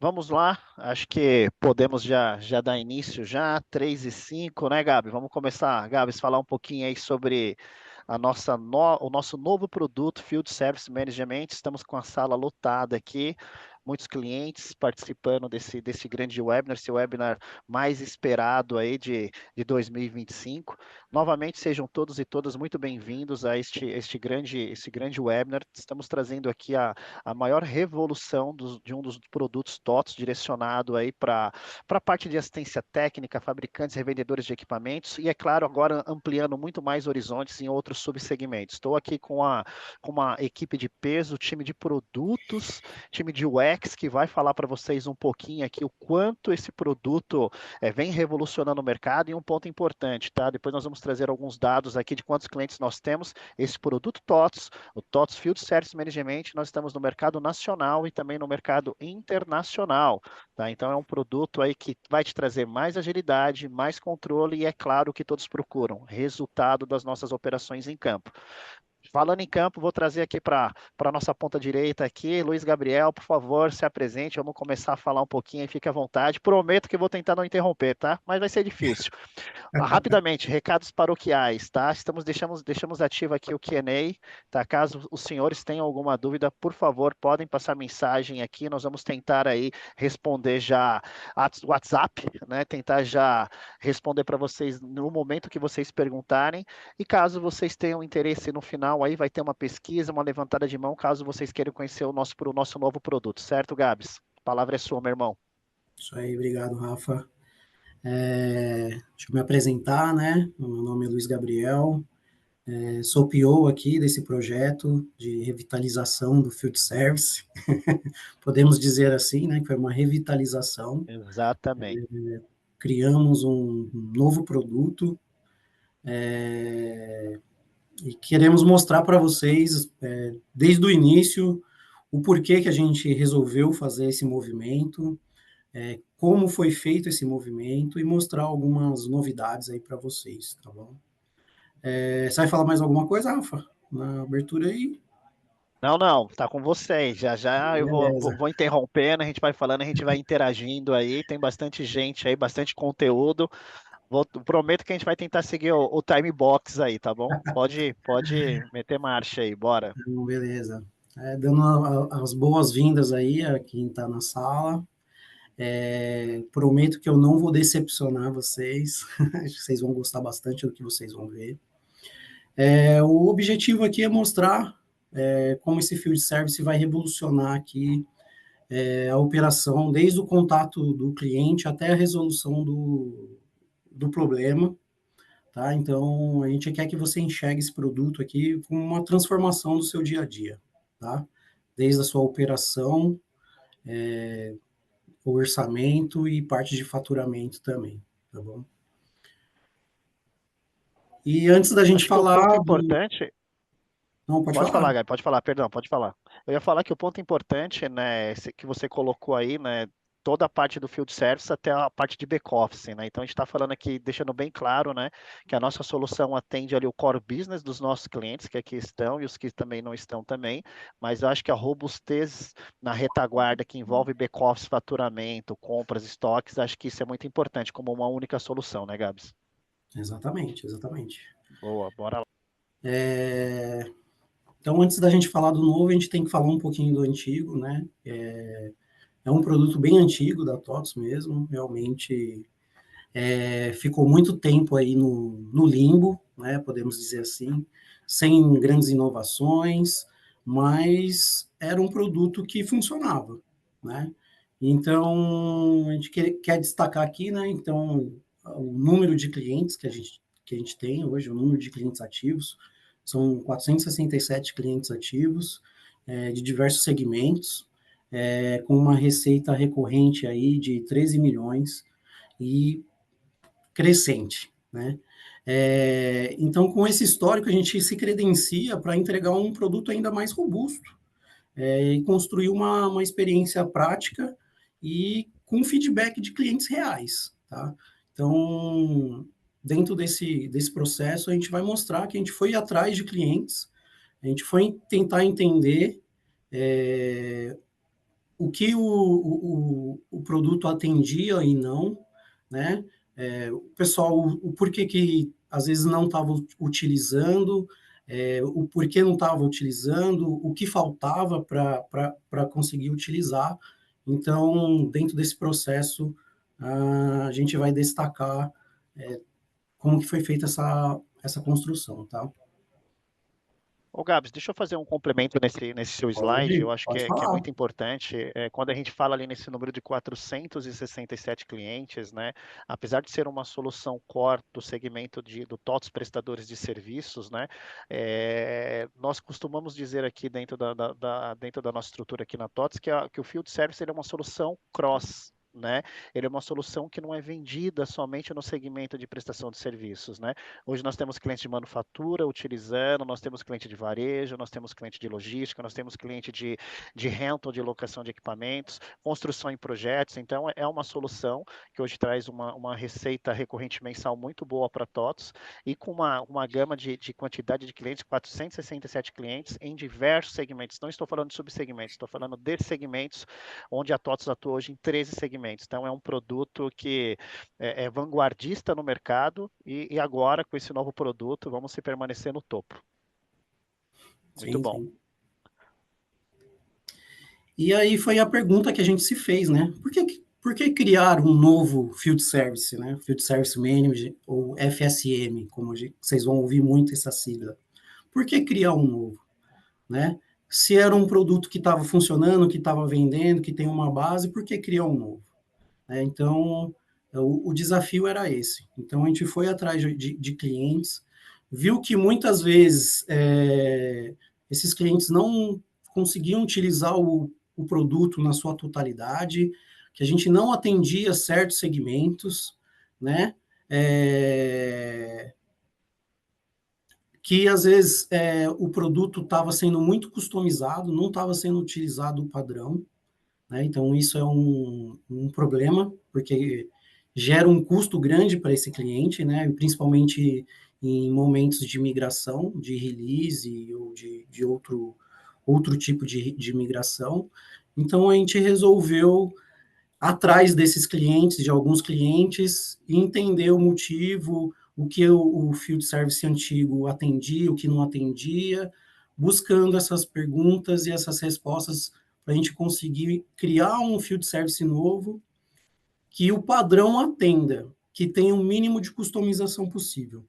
Vamos lá, acho que podemos já dar início já, 3:05, né, Gabi? Vamos começar, Gabi, falar um pouquinho aí sobre o nosso novo produto, Field Service Management. Estamos com a sala lotada aqui, muitos clientes participando desse grande webinar, esse webinar mais esperado aí de 2025. Novamente, sejam todos e todas muito bem-vindos a esse grande webinar. Estamos trazendo aqui a maior revolução de um dos produtos TOTS direcionado aí para a parte de assistência técnica, fabricantes e revendedores de equipamentos, e é claro, agora ampliando muito mais horizontes em outros subsegmentos. Estou aqui com uma equipe de peso, time de produtos, time de UX, que vai falar para vocês um pouquinho aqui o quanto esse produto vem revolucionando o mercado, e um ponto importante, tá? Depois nós vamos trazer alguns dados aqui de quantos clientes nós temos. Esse produto TOTS, o TOTS Field Service Management, nós estamos no mercado nacional e também no mercado internacional, tá? Então é um produto aí que vai te trazer mais agilidade, mais controle e é claro o que todos procuram, resultado das nossas operações em campo. Falando em campo, vou trazer aqui para a nossa ponta direita aqui, Luiz Gabriel, por favor, se apresente, vamos começar a falar um pouquinho, fique à vontade. Prometo que vou tentar não interromper, tá? Mas vai ser difícil. Rapidamente, recados paroquiais, tá? Deixamos ativo aqui o Q&A, tá? Caso os senhores tenham alguma dúvida, por favor, podem passar mensagem aqui, nós vamos tentar aí responder já WhatsApp, né? Tentar já responder para vocês no momento que vocês perguntarem, e caso vocês tenham interesse no final, aí vai ter uma pesquisa, uma levantada de mão, caso vocês queiram conhecer o nosso novo produto, certo, Gabs? A palavra é sua, meu irmão. Isso aí, obrigado, Rafa. Deixa eu me apresentar, né? Meu nome é Luiz Gabriel, sou PO aqui desse projeto de revitalização do Field Service. Podemos dizer assim, né? Que foi uma revitalização. Exatamente. Criamos um novo produto e queremos mostrar para vocês, desde o início, o porquê que a gente resolveu fazer esse movimento, como foi feito esse movimento e mostrar algumas novidades aí para vocês, tá bom? Você vai falar mais alguma coisa, Rafa? Na abertura aí? Não, não, tá com vocês. Já já eu Beleza. vou interrompendo, a gente vai falando, a gente vai interagindo aí. Tem bastante gente aí, bastante conteúdo. Prometo que a gente vai tentar seguir o time box aí, tá bom? Pode meter marcha aí, bora. Então, beleza. Dando as boas-vindas aí a quem está na sala. Prometo que eu não vou decepcionar vocês. Acho que vocês vão gostar bastante do que vocês vão ver. O objetivo aqui é mostrar como esse field service vai revolucionar aqui a operação, desde o contato do cliente até a resolução do problema, tá? Então, a gente quer que você enxergue esse produto aqui como uma transformação do seu dia a dia, tá? Desde a sua operação, o orçamento e parte de faturamento também, tá bom? E antes da gente Acho que o ponto falar importante. Não, pode Pode falar, falar. Gabi, pode falar, perdão, pode falar. Eu ia falar que o ponto importante, né, que você colocou aí, né, toda a parte do field service até a parte de back-office, né? Então a gente está falando aqui, deixando bem claro, né, que a nossa solução atende ali o core business dos nossos clientes, que aqui estão, e os que também não estão também, mas eu acho que a robustez na retaguarda que envolve back-office, faturamento, compras, estoques, acho que isso é muito importante como uma única solução, né, Gabs? Exatamente, exatamente. Boa, bora lá. Então, antes da gente falar do novo, a gente tem que falar um pouquinho do antigo, né? É um produto bem antigo da TOTS mesmo, realmente ficou muito tempo aí no limbo, né? Podemos dizer assim, sem grandes inovações, mas era um produto que funcionava, né? Então, a gente quer destacar aqui, né? Então, o número de clientes que a gente tem hoje, o número de clientes ativos, são 467 clientes ativos, de diversos segmentos, com uma receita recorrente aí de 13 milhões e crescente, né? Então, com esse histórico, a gente se credencia para entregar um produto ainda mais robusto, e construir uma experiência prática e com feedback de clientes reais, tá? Então, dentro desse processo, a gente vai mostrar que a gente foi atrás de clientes, a gente foi tentar entender o que o produto atendia e não, né? O pessoal, o porquê que às vezes não estava utilizando, o porquê não estava utilizando, o que faltava para conseguir utilizar. Então, dentro desse processo, a gente vai destacar como que foi feita essa construção, tá? Ô, Gabs, deixa eu fazer um complemento nesse seu slide, eu Pode, acho pode que é falar. muito importante. Quando a gente fala ali nesse número de 467 clientes, né, apesar de ser uma solução core do segmento do TOTS prestadores de serviços, né, nós costumamos dizer aqui dentro da nossa estrutura aqui na TOTS que o Field Service ele é uma solução cross. Né? Ele é uma solução que não é vendida somente no segmento de prestação de serviços, né? Hoje nós temos clientes de manufatura utilizando, nós temos cliente de varejo, nós temos cliente de logística, nós temos cliente de rental, de locação de equipamentos, construção em projetos. Então, é uma solução que hoje traz uma receita recorrente mensal muito boa para a TOTS e com uma gama de quantidade de clientes, 467 clientes em diversos segmentos. Não estou falando de subsegmentos, estou falando de segmentos onde a TOTS atua hoje em 13 segmentos. Então, é um produto que é vanguardista no mercado e agora, com esse novo produto, vamos se permanecer no topo. Muito Sim, bom. sim. E aí foi a pergunta que a gente se fez, né? Por que criar um novo Field Service, né? Field Service Manager, ou FSM, como vocês vão ouvir muito essa sigla. Por que criar um novo, né? Se era um produto que estava funcionando, que estava vendendo, que tem uma base, por que criar um novo? Então, o desafio era esse. Então, a gente foi atrás de clientes, viu que muitas vezes esses clientes não conseguiam utilizar o produto na sua totalidade, que a gente não atendia certos segmentos, né? Que às vezes o produto estava sendo muito customizado, não estava sendo utilizado o padrão, né? Então, isso é um problema, porque gera um custo grande para esse cliente, né? Principalmente em momentos de migração, de release ou de outro tipo de migração. Então, a gente resolveu atrás desses clientes, de alguns clientes, e entender o motivo, o que o field service antigo atendia, o que não atendia, buscando essas perguntas e essas respostas para a gente conseguir criar um field service novo que o padrão atenda, que tenha o mínimo de customização possível,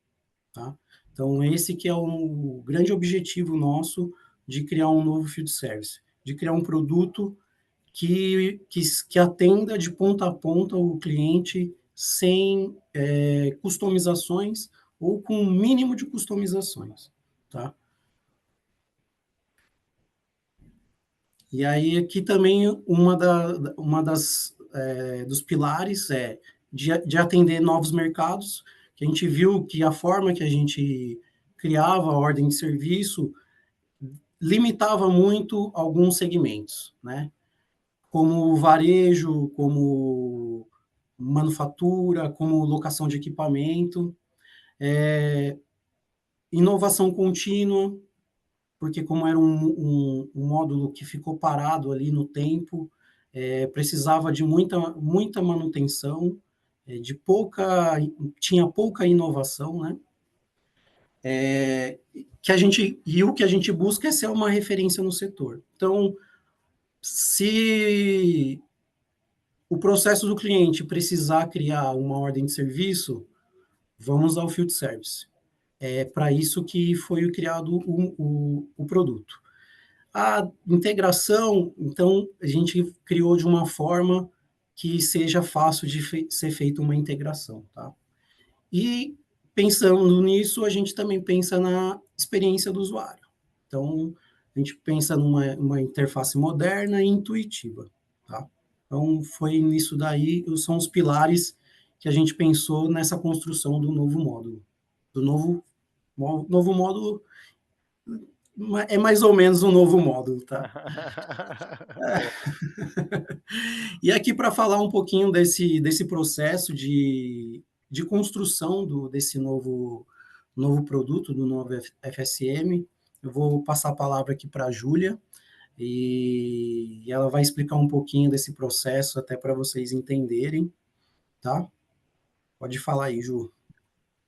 tá? Então, esse que é o grande objetivo nosso de criar um novo field service, de criar um produto que atenda de ponta a ponta o cliente sem customizações ou com o mínimo de customizações, tá? E aí aqui também uma das dos pilares é de atender novos mercados, que a gente viu que a forma que a gente criava a ordem de serviço limitava muito alguns segmentos, né? Como varejo, como manufatura, como locação de equipamento, inovação contínua, porque como era um módulo que ficou parado ali no tempo, precisava de muita manutenção, de tinha pouca inovação, né? E o que a gente busca é ser uma referência no setor. Então, se o processo do cliente precisar criar uma ordem de serviço, vamos ao field service. É para isso que foi criado o produto. A integração, então, a gente criou de uma forma que seja fácil de ser feita uma integração, tá? E pensando nisso, a gente também pensa na experiência do usuário. Então, a gente pensa numa interface moderna e intuitiva, tá? Então, foi nisso daí, são os pilares que a gente pensou nessa construção do novo módulo. Do novo módulo é mais ou menos um novo módulo, tá? Boa. E aqui para falar um pouquinho desse processo de construção desse novo produto, do novo FSM, eu vou passar a palavra aqui para a Júlia. e ela vai explicar um pouquinho desse processo até para vocês entenderem, tá? Pode falar aí, Ju.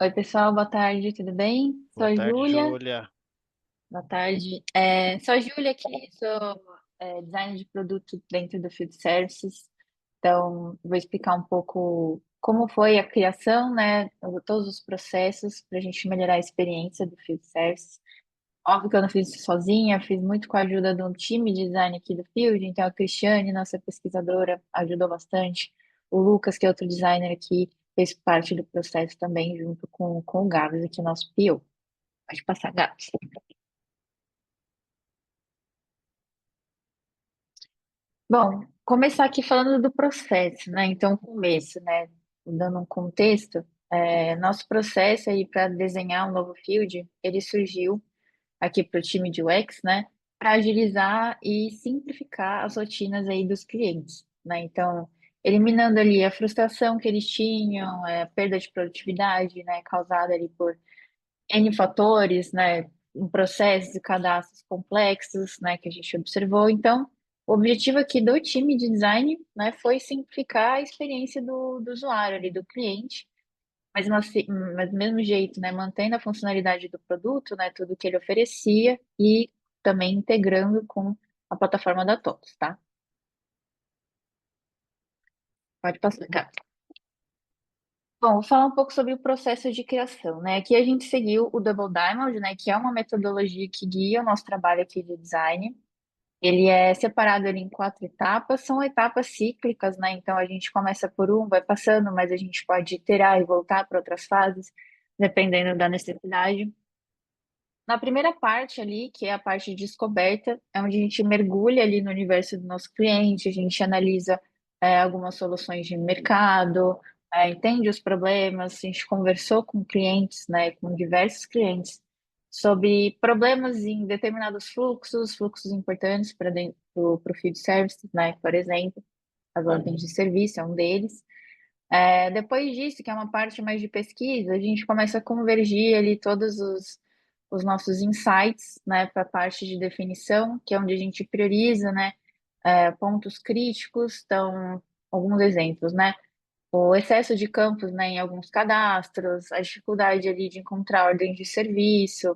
Oi, pessoal, boa tarde, tudo bem? Sou Boa a tarde, Júlia. Júlia. Boa tarde. Sou a Júlia aqui, sou designer de produto dentro do Field Services. Então, vou explicar um pouco como foi a criação, né? Todos os processos para a gente melhorar a experiência do Field Services. Óbvio que eu não fiz isso sozinha, fiz muito com a ajuda de um time de design aqui do Field. Então, a Cristiane, nossa pesquisadora, ajudou bastante. O Lucas, que é outro designer aqui, fez parte do processo também, junto com o Gabs, aqui, nosso PO. Pode passar, Gabs. Bom, começar aqui falando do processo, né? Então, começo, né? Dando um contexto, nosso processo aí para desenhar um novo field, ele surgiu aqui para o time de UX, né? Para agilizar e simplificar as rotinas aí dos clientes, né? Então, eliminando ali a frustração que eles tinham, a perda de produtividade, né? Causada ali por N fatores, né, em processos e cadastros complexos, né, que a gente observou. Então, o objetivo aqui do time de design, né, foi simplificar a experiência do usuário ali, do cliente, mas do mesmo jeito, né, mantendo a funcionalidade do produto, né, tudo que ele oferecia e também integrando com a plataforma da TOTOS, tá? Pode passar, Gabi. Bom, vou falar um pouco sobre o processo de criação, né? Aqui a gente seguiu o Double Diamond, né? Que é uma metodologia que guia o nosso trabalho aqui de design. Ele é separado ali em 4 etapas, são etapas cíclicas, né? Então a gente começa por um, vai passando, mas a gente pode iterar e voltar para outras fases, dependendo da necessidade. Na primeira parte ali, que é a parte de descoberta, é onde a gente mergulha ali no universo do nosso cliente, a gente analisa algumas soluções de mercado, entende os problemas, a gente conversou com clientes, né, com diversos clientes, sobre problemas em determinados fluxos, fluxos importantes para dentro do field service, né, por exemplo, as ordens de serviço é um deles. Depois disso, que é uma parte mais de pesquisa, a gente começa a convergir ali todos os nossos insights, né, para a parte de definição, que é onde a gente prioriza, né, pontos críticos. Então, alguns exemplos, né, o excesso de campos, né, em alguns cadastros, a dificuldade ali de encontrar ordens de serviço.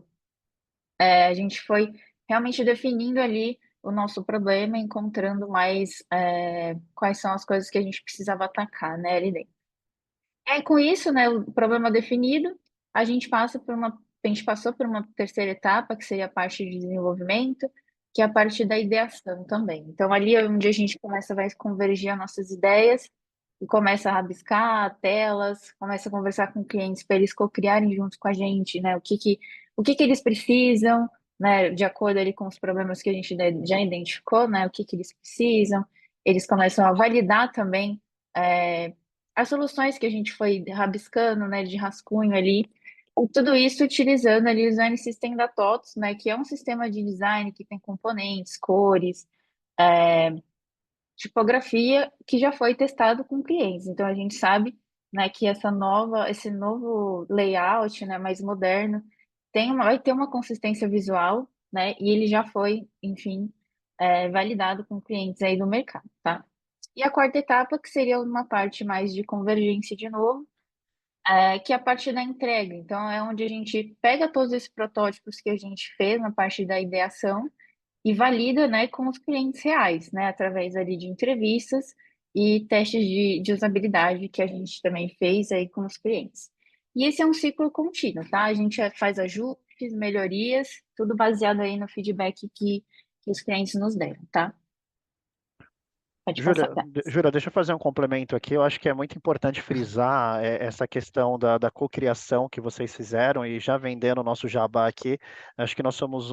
A gente foi realmente definindo ali o nosso problema, encontrando mais quais são as coisas que a gente precisava atacar, né, ali dentro. Com isso, né, o problema definido, a gente passou por uma terceira etapa, que seria a parte de desenvolvimento, que é a parte da ideação também. Então, ali é onde a gente vai convergir as nossas ideias e começa a rabiscar telas, começa a conversar com clientes para eles co-criarem junto com a gente, né, o que que eles precisam, né, de acordo ali com os problemas que a gente já identificou, né, o que que eles precisam. Eles começam a validar também é, as soluções que a gente foi rabiscando, né, de rascunho ali, e tudo isso utilizando ali o Design System da TOTOS, né, que é um sistema de design que tem componentes, cores, tipografia, que já foi testado com clientes. Então a gente sabe, né, que esse novo layout, né, mais moderno, vai ter uma consistência visual, né, e ele já foi, enfim, validado com clientes aí do mercado, tá? E a quarta etapa, que seria uma parte mais de convergência de novo, que é a parte da entrega. Então, é onde a gente pega todos esses protótipos que a gente fez na parte da ideação e valida, né, com os clientes reais, né, através ali de entrevistas e testes de usabilidade que a gente também fez aí com os clientes. E esse é um ciclo contínuo, tá? A gente faz ajustes, melhorias, tudo baseado aí no feedback que os clientes nos deram, tá? Pode passar, Júlia, tá? Júlia, deixa eu fazer um complemento aqui. Eu acho que é muito importante frisar essa questão da cocriação que vocês fizeram e já vendendo o nosso jabá aqui. Acho que nós somos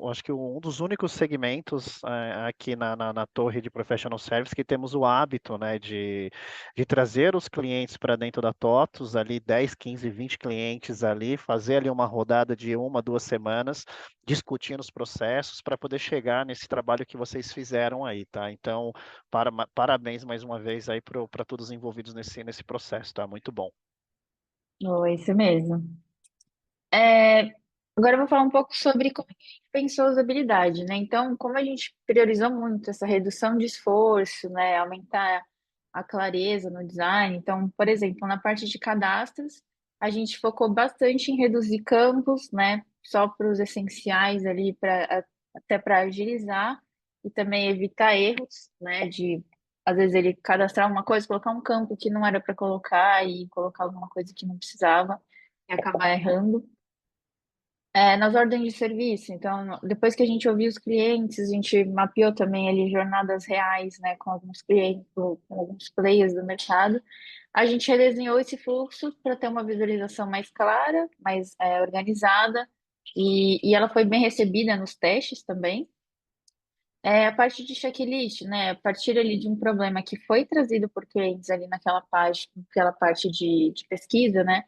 acho que um dos únicos segmentos aqui na torre de Professional Service que temos o hábito, né, de trazer os clientes para dentro da TOTOS, ali 10, 15, 20 clientes ali, fazer ali uma rodada de 1, 2 semanas, discutindo os processos para poder chegar nesse trabalho que vocês fizeram aí, tá? Então, parabéns mais uma vez aí para todos envolvidos nesse processo, tá? Muito bom. Oh, isso mesmo. Agora eu vou falar um pouco sobre como que a gente pensou a usabilidade, né? Então, como a gente priorizou muito essa redução de esforço, né? Aumentar a clareza no design. Então, por exemplo, na parte de cadastros, a gente focou bastante em reduzir campos, né? Só para os essenciais ali, até para agilizar e também evitar erros, né? De às vezes ele cadastrar uma coisa, colocar um campo que não era para colocar e colocar alguma coisa que não precisava e acabar errando. Nas ordens de serviço, então, depois que a gente ouviu os clientes, a gente mapeou também ali jornadas reais, né, com alguns clientes, com alguns players do mercado. A gente redesenhou esse fluxo para ter uma visualização mais clara, mais organizada, e ela foi bem recebida nos testes também. A parte de checklist, né, a partir ali de um problema que foi trazido por clientes ali naquela parte de pesquisa, né,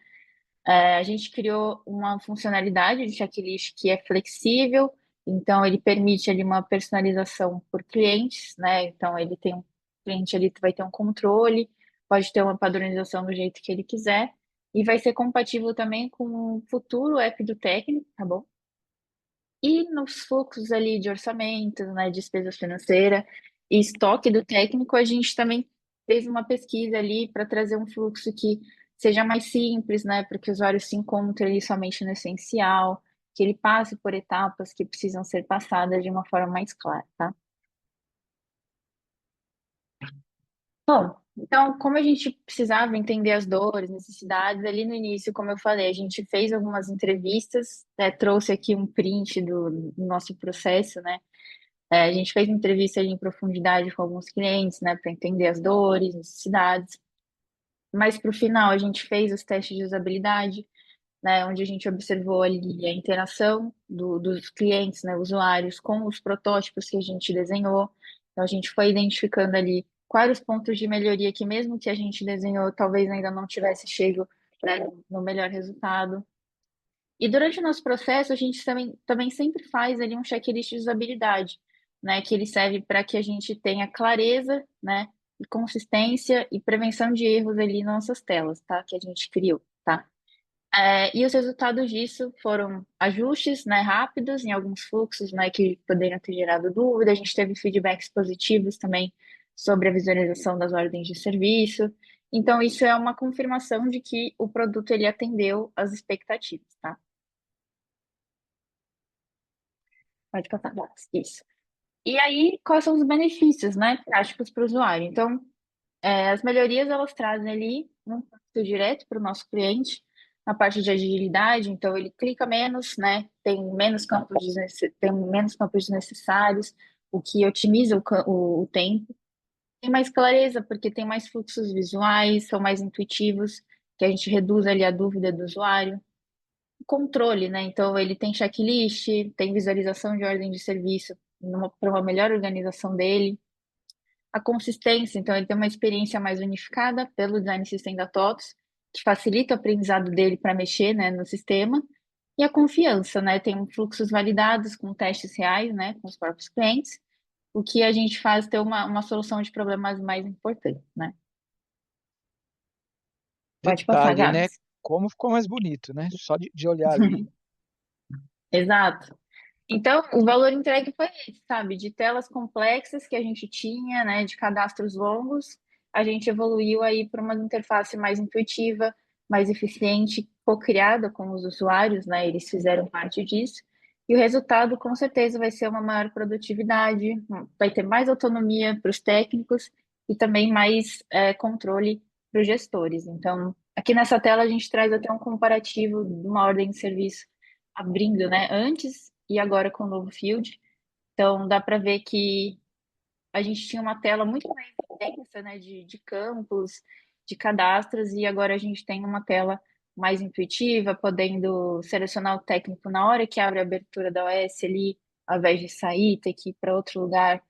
a gente criou uma funcionalidade de checklist que é flexível, então ele permite ali uma personalização por clientes, né? Então ele tem um cliente ali que vai ter um controle, pode ter uma padronização do jeito que ele quiser, e vai ser compatível também com o futuro app do técnico, tá bom? E nos fluxos ali de orçamento, né, despesa financeira e estoque do técnico, a gente também fez uma pesquisa ali para trazer um fluxo que seja mais simples, né, para que o usuário se encontre ali somente no essencial, que ele passe por etapas que precisam ser passadas de uma forma mais clara, tá? Bom, então, como a gente precisava entender as dores, necessidades, ali no início, como eu falei, a gente fez algumas entrevistas, né, trouxe aqui um print do nosso processo, né? A gente fez entrevista ali em profundidade com alguns clientes, né, para entender as dores, necessidades. Mas para o final, a gente fez os testes de usabilidade, né, onde a gente observou ali a interação dos clientes, né, usuários, com os protótipos que a gente desenhou. Então, a gente foi identificando ali quais os pontos de melhoria que, mesmo que a gente desenhou, talvez ainda não tivesse chego, né, no melhor resultado. E durante o nosso processo, a gente também sempre faz ali um checklist de usabilidade, né? Que ele serve para que a gente tenha clareza, né? E consistência e prevenção de erros ali nas nossas telas, tá? Que a gente criou, tá? E os resultados disso foram ajustes, né, rápidos em alguns fluxos, né, que poderiam ter gerado dúvida. A gente teve feedbacks positivos também sobre a visualização das ordens de serviço. Então, isso é uma confirmação de que o produto ele atendeu às expectativas, tá? Pode passar. Isso. E aí, quais são os benefícios, né, práticos para o usuário? Então, as melhorias, elas trazem ali um impacto direto para o nosso cliente, na parte de agilidade, então ele clica menos, né, tem menos campos desnecessários, o que otimiza o tempo. Tem mais clareza, porque tem mais fluxos visuais, são mais intuitivos, que a gente reduz ali a dúvida do usuário. Controle, né? Então, ele tem checklist, tem visualização de ordem de serviço para uma melhor organização dele. A consistência, então, ele tem uma experiência mais unificada pelo Design System da TOTS, que facilita o aprendizado dele para mexer, né, no sistema. E a confiança, né? Tem fluxos validados com testes reais, né, com os próprios clientes, o que a gente faz ter uma solução de problemas mais importante, né? Pode passar, Detalhe, né? Gabs. Como ficou mais bonito, né? Só de olhar ali. Exato. Então, o valor entregue foi esse, sabe? De telas complexas que a gente tinha, né? De cadastros longos, a gente evoluiu aí para uma interface mais intuitiva, mais eficiente, co-criada com os usuários, né? Eles fizeram parte disso. E o resultado, com certeza, vai ser uma maior produtividade, vai ter mais autonomia para os técnicos e também mais controle para os gestores. Então, aqui nessa tela a gente traz até um comparativo de uma ordem de serviço abrindo, né, antes e agora com o novo Field. Então, dá para ver que a gente tinha uma tela muito mais densa, né, de campos, de cadastros, e agora a gente tem uma tela mais intuitiva, podendo selecionar o técnico na hora que abre a abertura da OS ali, ao invés de sair, ter que ir para outro lugar,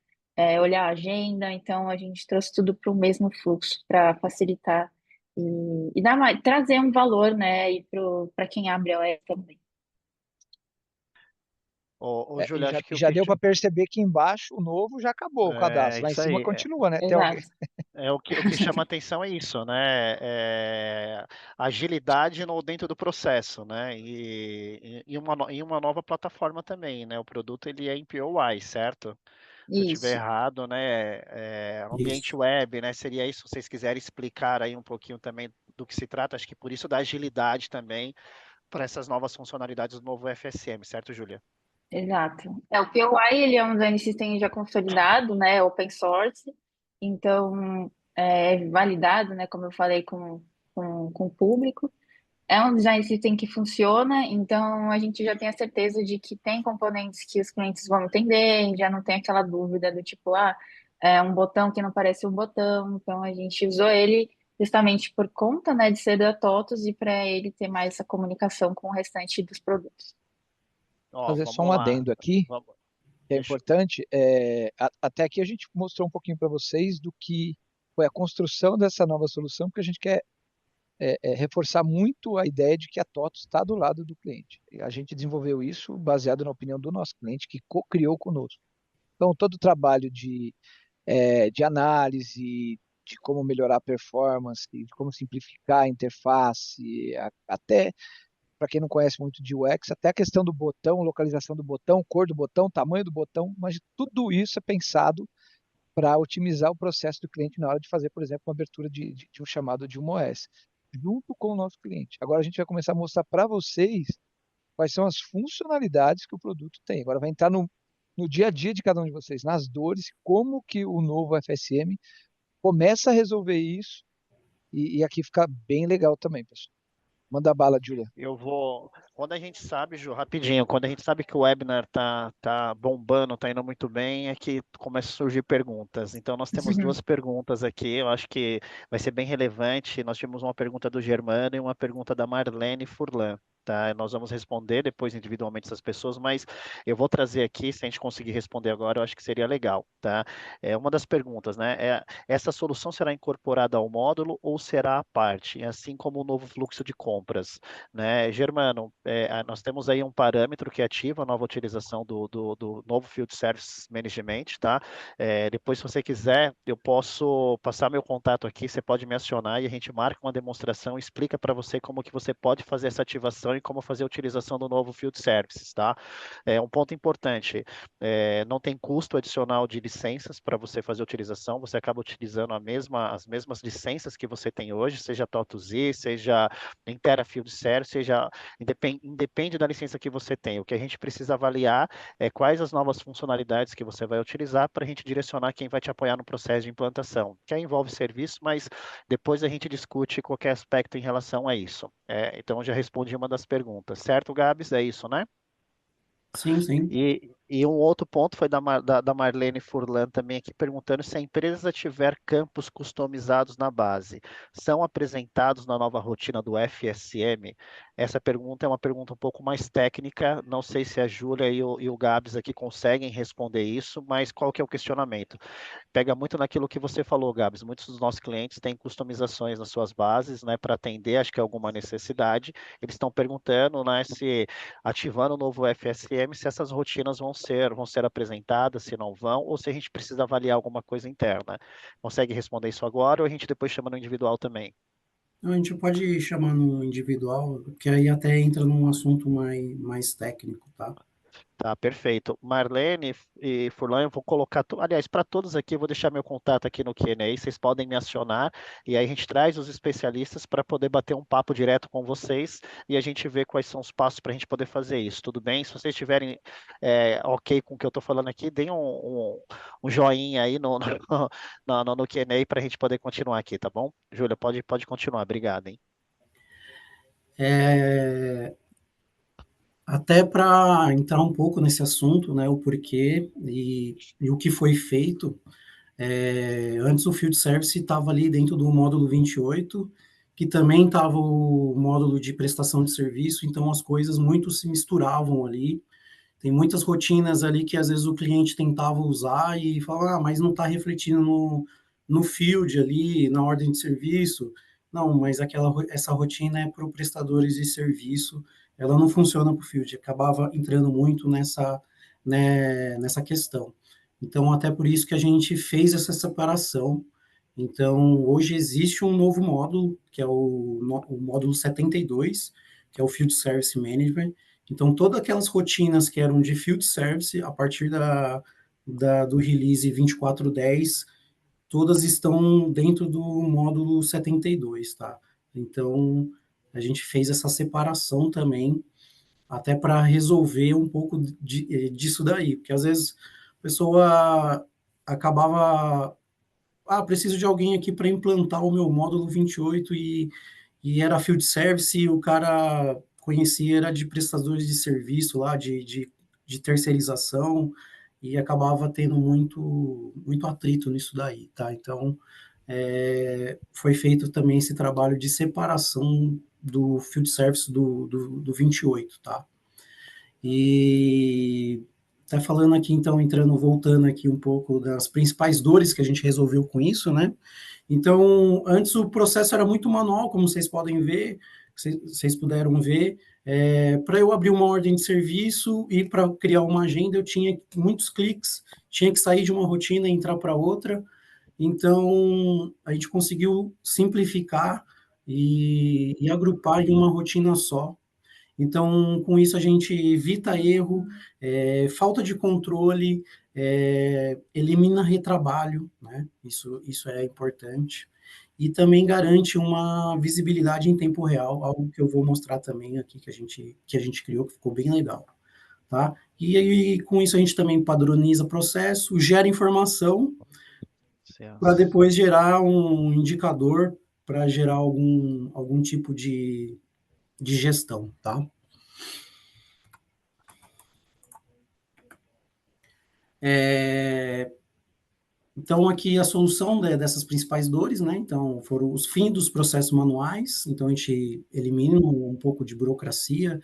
olhar a agenda. Então, a gente trouxe tudo para o mesmo fluxo, para facilitar e dar trazer um valor, né, para quem abre a OS também. Ô, E Júlio, já, acho que o já que deu para perceber que embaixo o novo já acabou o cadastro. Lá em isso cima aí. continua, né? Tem alguém. Exato. o que chama atenção é isso, né? Agilidade dentro do processo, né? E uma nova plataforma também, né? O produto ele é em POI, certo? Se eu estiver Isso, errado, né? Ambiente Isso. web, né? Seria isso. Se vocês quiserem explicar aí um pouquinho também do que se trata, acho que por isso da agilidade também para essas novas funcionalidades do novo FSM, certo, Júlia? exato. O POI, ele é um design system já consolidado, né, open source, então é validado, né, como eu falei, com o público. É um design system que funciona, então a gente já tem a certeza de que tem componentes que os clientes vão entender, já não tem aquela dúvida do tipo, é um botão que não parece um botão, então a gente usou ele justamente por conta, né, de ser da TOTUS e para ele ter mais essa comunicação com o restante dos produtos. Ó, Fazer só vamos um lá. adendo aqui, Vamos, que é deixa, importante. Até aqui a gente mostrou um pouquinho para vocês do que foi a construção dessa nova solução, porque a gente quer reforçar muito a ideia de que a TOTOS está do lado do cliente. E a gente desenvolveu isso baseado na opinião do nosso cliente, que co-criou conosco. Então, todo o trabalho de análise, de como melhorar a performance, de como simplificar a interface, até, para quem não conhece muito de UX, até a questão do botão, localização do botão, cor do botão, tamanho do botão, mas tudo isso é pensado para otimizar o processo do cliente na hora de fazer, por exemplo, uma abertura de um chamado de uma OS, junto com o nosso cliente. Agora a gente vai começar a mostrar para vocês quais são as funcionalidades que o produto tem. Agora vai entrar no dia a dia de cada um de vocês, nas dores, como que o novo FSM começa a resolver isso, e aqui fica bem legal também, pessoal. Manda bala, Julia. eu vou. Quando a gente sabe, Ju, rapidinho, quando a gente sabe que o webinar tá bombando, tá indo muito bem, é que começam a surgir perguntas. Então, nós temos duas perguntas aqui, eu acho que vai ser bem relevante. Nós tivemos uma pergunta do Germano e uma pergunta da Marlene Furlan. Tá? Nós vamos responder depois individualmente essas pessoas, mas eu vou trazer aqui, se a gente conseguir responder agora, eu acho que seria legal, tá? É uma das perguntas, né? Essa solução será incorporada ao módulo ou será à parte, assim como o novo fluxo de compras, né? Germano, nós temos aí um parâmetro que ativa a nova utilização do novo Field Service Management, tá? Depois, se você quiser, eu posso passar meu contato aqui, você pode me acionar e a gente marca uma demonstração, explica para você como que você pode fazer essa ativação e como fazer a utilização do novo Field Services, tá? Um ponto importante, não tem custo adicional de licenças para você fazer a utilização, você acaba utilizando as mesmas licenças que você tem hoje, seja TOTUZ, seja Intera Field Service, seja, independe da licença que você tem. O que a gente precisa avaliar é quais as novas funcionalidades que você vai utilizar para a gente direcionar quem vai te apoiar no processo de implantação, que aí envolve serviço, mas depois a gente discute qualquer aspecto em relação a isso. Então, eu já respondi uma das perguntas, certo, Gabs? É isso, né? Sim, sim. E um outro ponto foi da Marlene Furlan também aqui, perguntando se a empresa tiver campos customizados na base, são apresentados na nova rotina do FSM? Essa pergunta é uma pergunta um pouco mais técnica, não sei se a Júlia e o Gabs aqui conseguem responder isso, mas qual que é o questionamento? Pega muito naquilo que você falou, Gabs. Muitos dos nossos clientes têm customizações nas suas bases, né, para atender, acho que alguma necessidade. Eles estão perguntando, né, se ativando o novo FSM, se essas rotinas vão ser apresentadas, se não vão, ou se a gente precisa avaliar alguma coisa interna. Consegue responder isso agora ou a gente depois chama no individual também? Então, a gente pode chamar no individual, que aí até entra num assunto mais técnico, tá? Tá, perfeito. Marlene e Furlan, eu vou colocar, aliás, para todos aqui, eu vou deixar meu contato aqui no Q&A, vocês podem me acionar, e aí a gente traz os especialistas para poder bater um papo direto com vocês, e a gente vê quais são os passos para a gente poder fazer isso, tudo bem? Se vocês estiverem ok com o que eu estou falando aqui, deem um joinha aí no Q&A para a gente poder continuar aqui, tá bom? Júlia, pode continuar, obrigado, hein? É, até para entrar um pouco nesse assunto, né, o porquê e o que foi feito, antes o Field Service estava ali dentro do módulo 28, que também estava o módulo de prestação de serviço, então as coisas muito se misturavam ali. Tem muitas rotinas ali que às vezes o cliente tentava usar e falava, mas não está refletindo no field ali, na ordem de serviço. Não, mas essa rotina é para os prestadores de serviço, ela não funciona para o field. Acabava entrando muito nessa questão. Então, até por isso que a gente fez essa separação Então, hoje existe um novo módulo, que é o módulo 72, que é o Field Service Management. Então, todas aquelas rotinas que eram de Field Service, a partir do release 24.10, todas estão dentro do módulo 72, tá? Então, a gente fez essa separação também, até para resolver um pouco disso daí, porque às vezes a pessoa acabava, preciso de alguém aqui para implantar o meu módulo 28 e era field service e o cara conhecia, era de prestadores de serviço lá, de terceirização, e acabava tendo muito atrito nisso daí, tá? Então, foi feito também esse trabalho de separação do field service do 28, tá? E tá falando aqui, então, voltando aqui um pouco das principais dores que a gente resolveu com isso, né? Então, antes o processo era muito manual, como vocês podem ver, vocês puderam ver. Para eu abrir uma ordem de serviço e para criar uma agenda, eu tinha muitos cliques, tinha que sair de uma rotina e entrar para outra. Então, a gente conseguiu simplificar e agrupar em uma rotina só. Então, com isso, a gente evita erro, falta de controle, elimina retrabalho, né? Isso é importante. E também garante uma visibilidade em tempo real, algo que eu vou mostrar também aqui, que a gente criou, que ficou bem legal, tá? E aí, com isso, a gente também padroniza processo, gera informação, para depois gerar um indicador, para gerar algum tipo de gestão, tá? Então, aqui a solução dessas principais dores, né? Então, foram os fins dos processos manuais, então a gente elimina um pouco de burocracia,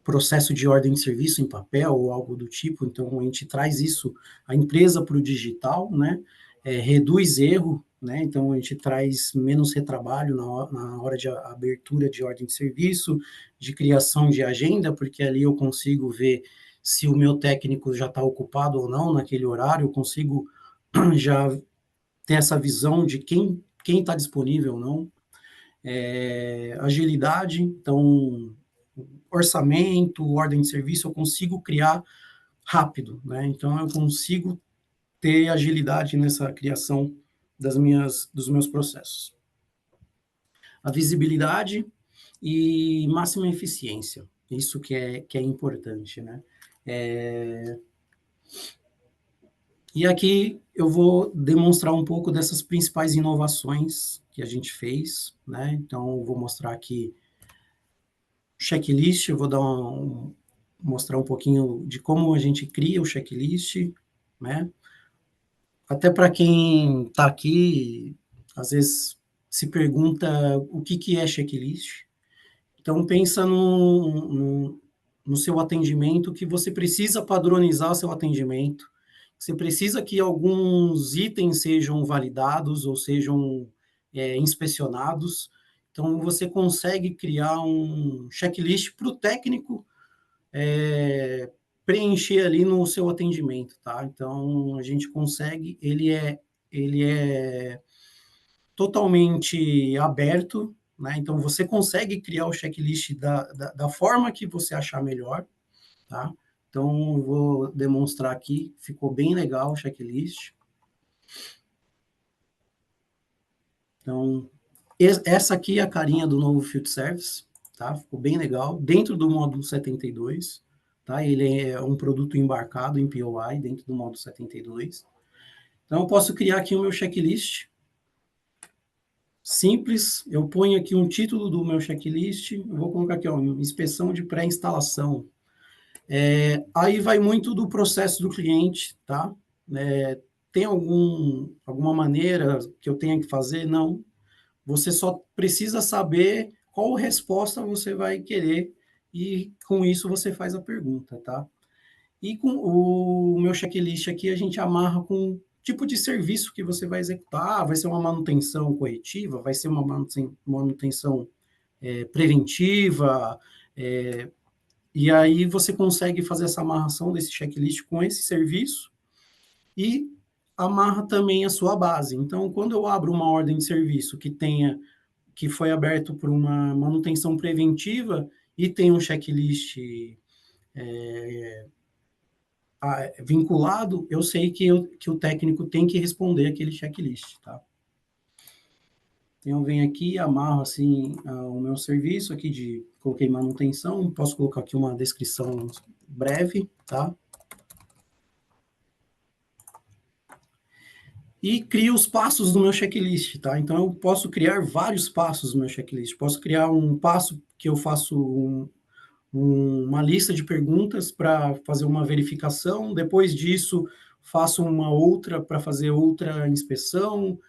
processo de ordem de serviço em papel ou algo do tipo, então a gente traz isso, a empresa para o digital, né? Reduz erro, né? Então a gente traz menos retrabalho na hora de abertura de ordem de serviço, de criação de agenda, porque ali eu consigo ver se o meu técnico já está ocupado ou não naquele horário, eu consigo já ter essa visão de quem está disponível ou não. Agilidade, então orçamento, ordem de serviço, eu consigo criar rápido, né? Então eu consigo ter agilidade nessa criação dos meus processos. A visibilidade e máxima eficiência, isso que é importante, né? E aqui eu vou demonstrar um pouco dessas principais inovações que a gente fez, né? Então eu vou mostrar aqui checklist, eu vou mostrar um pouquinho de como a gente cria o checklist, né? Até para quem está aqui, às vezes se pergunta o que é checklist. Então, pensa no seu atendimento, que você precisa padronizar o seu atendimento, você precisa que alguns itens sejam validados ou sejam inspecionados. Então, você consegue criar um checklist para o técnico preencher ali no seu atendimento, tá? Então, a gente consegue, ele é totalmente aberto, né? Então, você consegue criar o checklist da forma que você achar melhor, tá? Então, eu vou demonstrar aqui, ficou bem legal o checklist. Então, essa aqui é a carinha do novo Field Service, tá? Ficou bem legal, dentro do módulo 72, tá? Ele é um produto embarcado em POI, dentro do módulo 72. Então, eu posso criar aqui o meu checklist, simples, eu ponho aqui um título do meu checklist, eu vou colocar aqui, ó, inspeção de pré-instalação. Aí vai muito do processo do cliente, tá? Tem alguma maneira que eu tenha que fazer? Não. Você só precisa saber qual resposta você vai querer e com isso você faz a pergunta, tá? E com o meu checklist aqui, a gente amarra com o tipo de serviço que você vai executar. Vai ser uma manutenção corretiva, vai ser uma manutenção preventiva, e aí você consegue fazer essa amarração desse checklist com esse serviço e amarra também a sua base. Então, quando eu abro uma ordem de serviço que foi aberto por uma manutenção preventiva e tem um checklist vinculado, eu sei que o técnico tem que responder aquele checklist, tá? Então, eu venho aqui, amarro assim o meu serviço aqui coloquei manutenção, posso colocar aqui uma descrição breve, tá? E crio os passos do meu checklist, tá? Então, eu posso criar vários passos no meu checklist. Posso criar um passo que eu faço uma lista de perguntas para fazer uma verificação, depois disso, faço uma outra para fazer outra inspeção,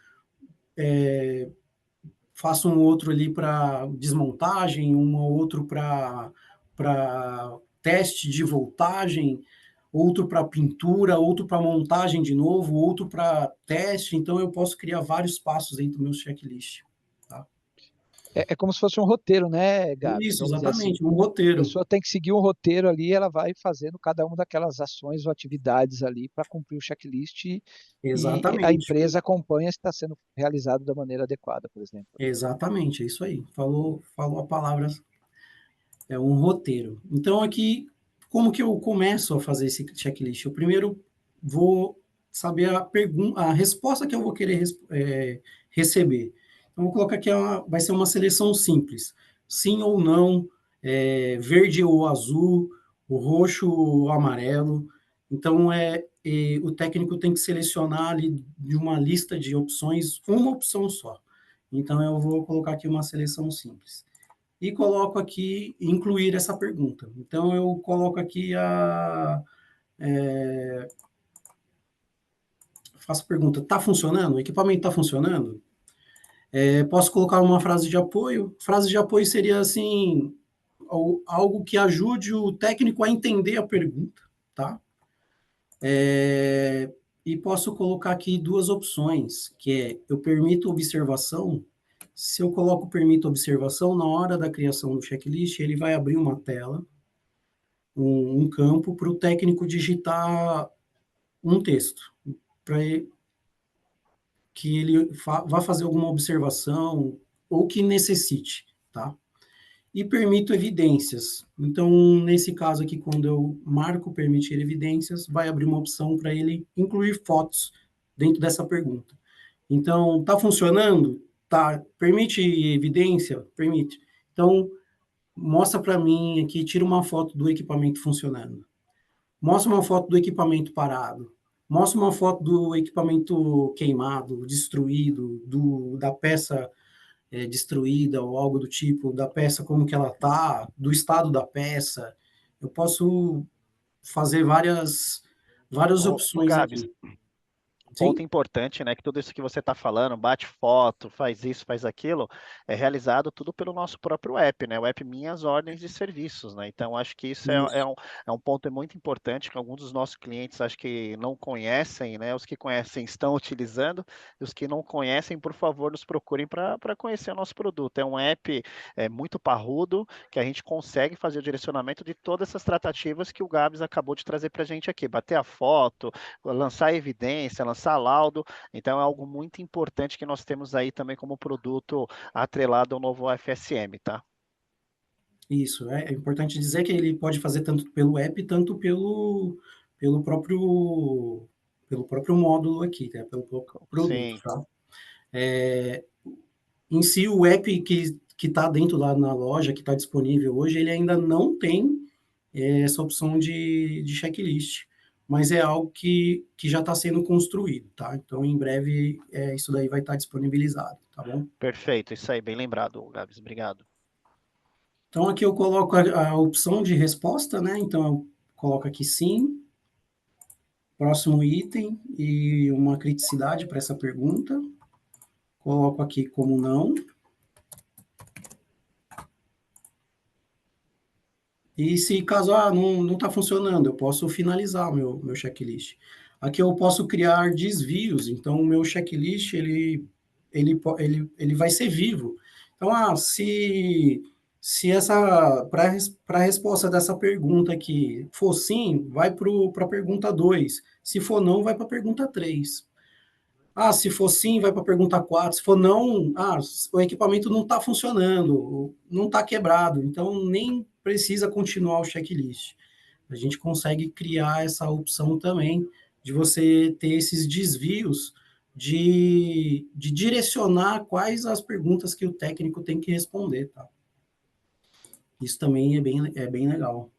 faço um outro ali para desmontagem, um outro para teste de voltagem, outro para pintura, outro para montagem de novo, outro para teste. Então, eu posso criar vários passos dentro do meu checklist. Tá? É como se fosse um roteiro, né, Gabs? Isso, Vamos dizer assim, exatamente, um a roteiro. pessoa tem que seguir um roteiro ali, ela vai fazendo cada uma daquelas ações ou atividades ali para cumprir o checklist e a Exatamente. empresa acompanha se está sendo realizado da maneira adequada, por exemplo. Exatamente, é isso aí. Falou a palavra, é um roteiro. Então, aqui, como que eu começo a fazer esse checklist? Eu primeiro vou saber a resposta que eu vou querer receber. Então, vou colocar aqui, vai ser uma seleção simples. Sim ou não, verde ou azul, o roxo ou amarelo. Então, o técnico tem que selecionar ali de uma lista de opções, uma opção só. Então, eu vou colocar aqui uma seleção simples. E coloco aqui, incluir essa pergunta. Então, eu coloco aqui faço a pergunta, está funcionando? O equipamento está funcionando? Posso colocar uma frase de apoio? Frase de apoio seria, assim, algo que ajude o técnico a entender a pergunta, tá? E posso colocar aqui duas opções, que eu permito observação. Se eu coloco permito observação, na hora da criação do checklist, ele vai abrir uma tela, um campo para o técnico digitar um texto, para que ele vá fazer alguma observação ou que necessite, tá? E permito evidências. Então, nesse caso aqui, quando eu marco permitir evidências, vai abrir uma opção para ele incluir fotos dentro dessa pergunta. Então, está funcionando? Tá. Permite evidência? Permite. Então, mostra para mim aqui, tira uma foto do equipamento funcionando. Mostra uma foto do equipamento parado. Mostra uma foto do equipamento queimado, destruído, da peça destruída ou algo do tipo, da peça como que ela está, do estado da peça. Eu posso fazer várias Ô, opções Gabs, aqui. ponto Sim? importante, né? Que tudo isso que você está falando, bate foto, faz isso, faz aquilo, é realizado tudo pelo nosso próprio app, né? O app Minhas Ordens de Serviços, né? Então, acho que isso Isso. é um ponto muito importante que alguns dos nossos clientes acho que não conhecem, né? Os que conhecem estão utilizando, e os que não conhecem, por favor, nos procurem para conhecer o nosso produto. É um app muito parrudo, que a gente consegue fazer o direcionamento de todas essas tratativas que o Gabs acabou de trazer para a gente aqui. Bater a foto, lançar evidência, lançar laudo, então é algo muito importante que nós temos aí também como produto atrelado ao novo FSM, tá? Isso. É importante dizer que ele pode fazer tanto pelo app, tanto pelo próprio módulo aqui, né? Pelo próprio produto, Sim, tá? Em si, o app que está dentro lá na loja, que está disponível hoje, ele ainda não tem essa opção de checklist, mas é algo que já está sendo construído, tá? Então, em breve, isso daí vai estar disponibilizado, tá bom? perfeito, isso aí, bem lembrado, Gabs, obrigado. Então, aqui eu coloco a opção de resposta, né? Então, eu coloco aqui sim, próximo item e uma criticidade para essa pergunta. Coloco aqui como não. E se caso não está funcionando, eu posso finalizar o meu checklist. Aqui eu posso criar desvios, então o meu checklist ele vai ser vivo. Então, se essa para a resposta dessa pergunta aqui for sim, vai para a pergunta 2. Se for não, vai para a pergunta 3. Se for sim, vai para a pergunta 4. Se for não, o equipamento não está funcionando, não está quebrado, então nem precisa continuar o checklist. A gente consegue criar essa opção também de você ter esses desvios de direcionar quais as perguntas que o técnico tem que responder, tá? Isso também é bem legal.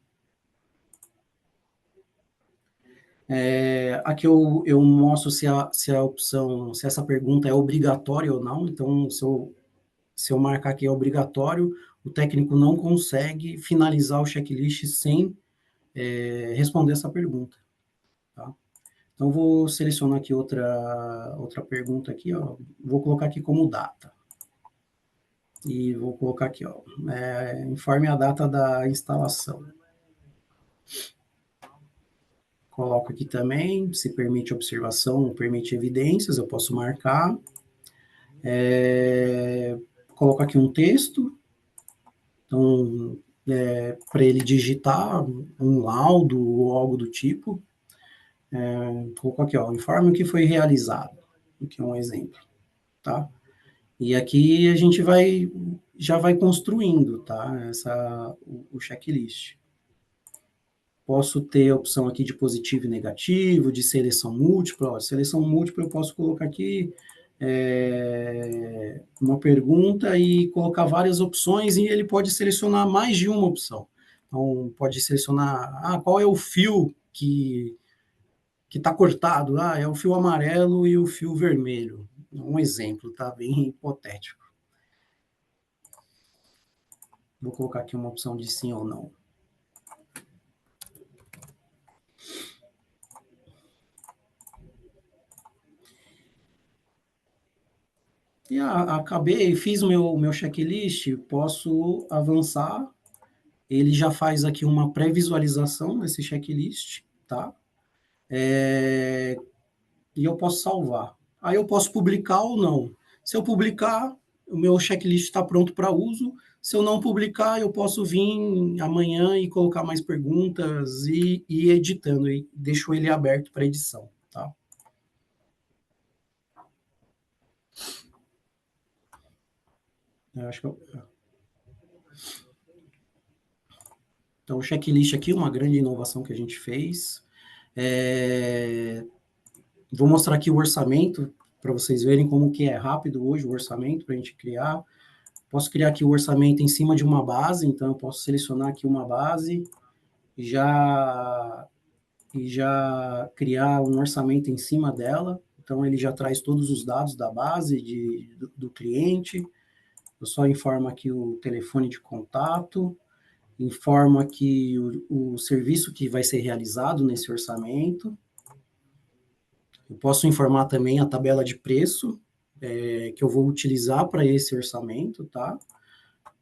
Aqui eu mostro se a opção, se essa pergunta é obrigatória ou não. Então, se eu marcar que é obrigatório, o técnico não consegue finalizar o checklist sem responder essa pergunta. Tá? Então, vou selecionar aqui outra pergunta aqui, ó. Vou colocar aqui como data. E vou colocar aqui, ó, informe a data da instalação. Coloco aqui também, se permite observação ou permite evidências, eu posso marcar. Coloco aqui um texto, então, para ele digitar um laudo ou algo do tipo. Coloco aqui, ó, informe o que foi realizado. Aqui é um exemplo, tá? E aqui a gente já vai construindo, tá? O checklist. Posso ter a opção aqui de positivo e negativo, de seleção múltipla. Ó, seleção múltipla eu posso colocar aqui uma pergunta e colocar várias opções, e ele pode selecionar mais de uma opção. Então, pode selecionar qual é o fio que está cortado. É o fio amarelo e o fio vermelho. Um exemplo, tá? Bem hipotético. Vou colocar aqui uma opção de sim ou não. E acabei, fiz o meu checklist, posso avançar. Ele já faz aqui uma pré-visualização desse checklist, tá? E eu posso salvar. Aí eu posso publicar ou não. Se eu publicar, o meu checklist está pronto para uso. Se eu não publicar, eu posso vir amanhã e colocar mais perguntas e ir editando. E deixo ele aberto para edição, tá? Eu acho que Então, o checklist aqui, uma grande inovação que a gente fez. Vou mostrar aqui o orçamento, para vocês verem como que é rápido hoje o orçamento para a gente criar. Posso criar aqui o orçamento em cima de uma base, então eu posso selecionar aqui uma base e já criar um orçamento em cima dela. Então, ele já traz todos os dados da base do cliente. Eu só informo aqui o telefone de contato, informo aqui o serviço que vai ser realizado nesse orçamento. Eu posso informar também a tabela de preço que eu vou utilizar para esse orçamento, tá?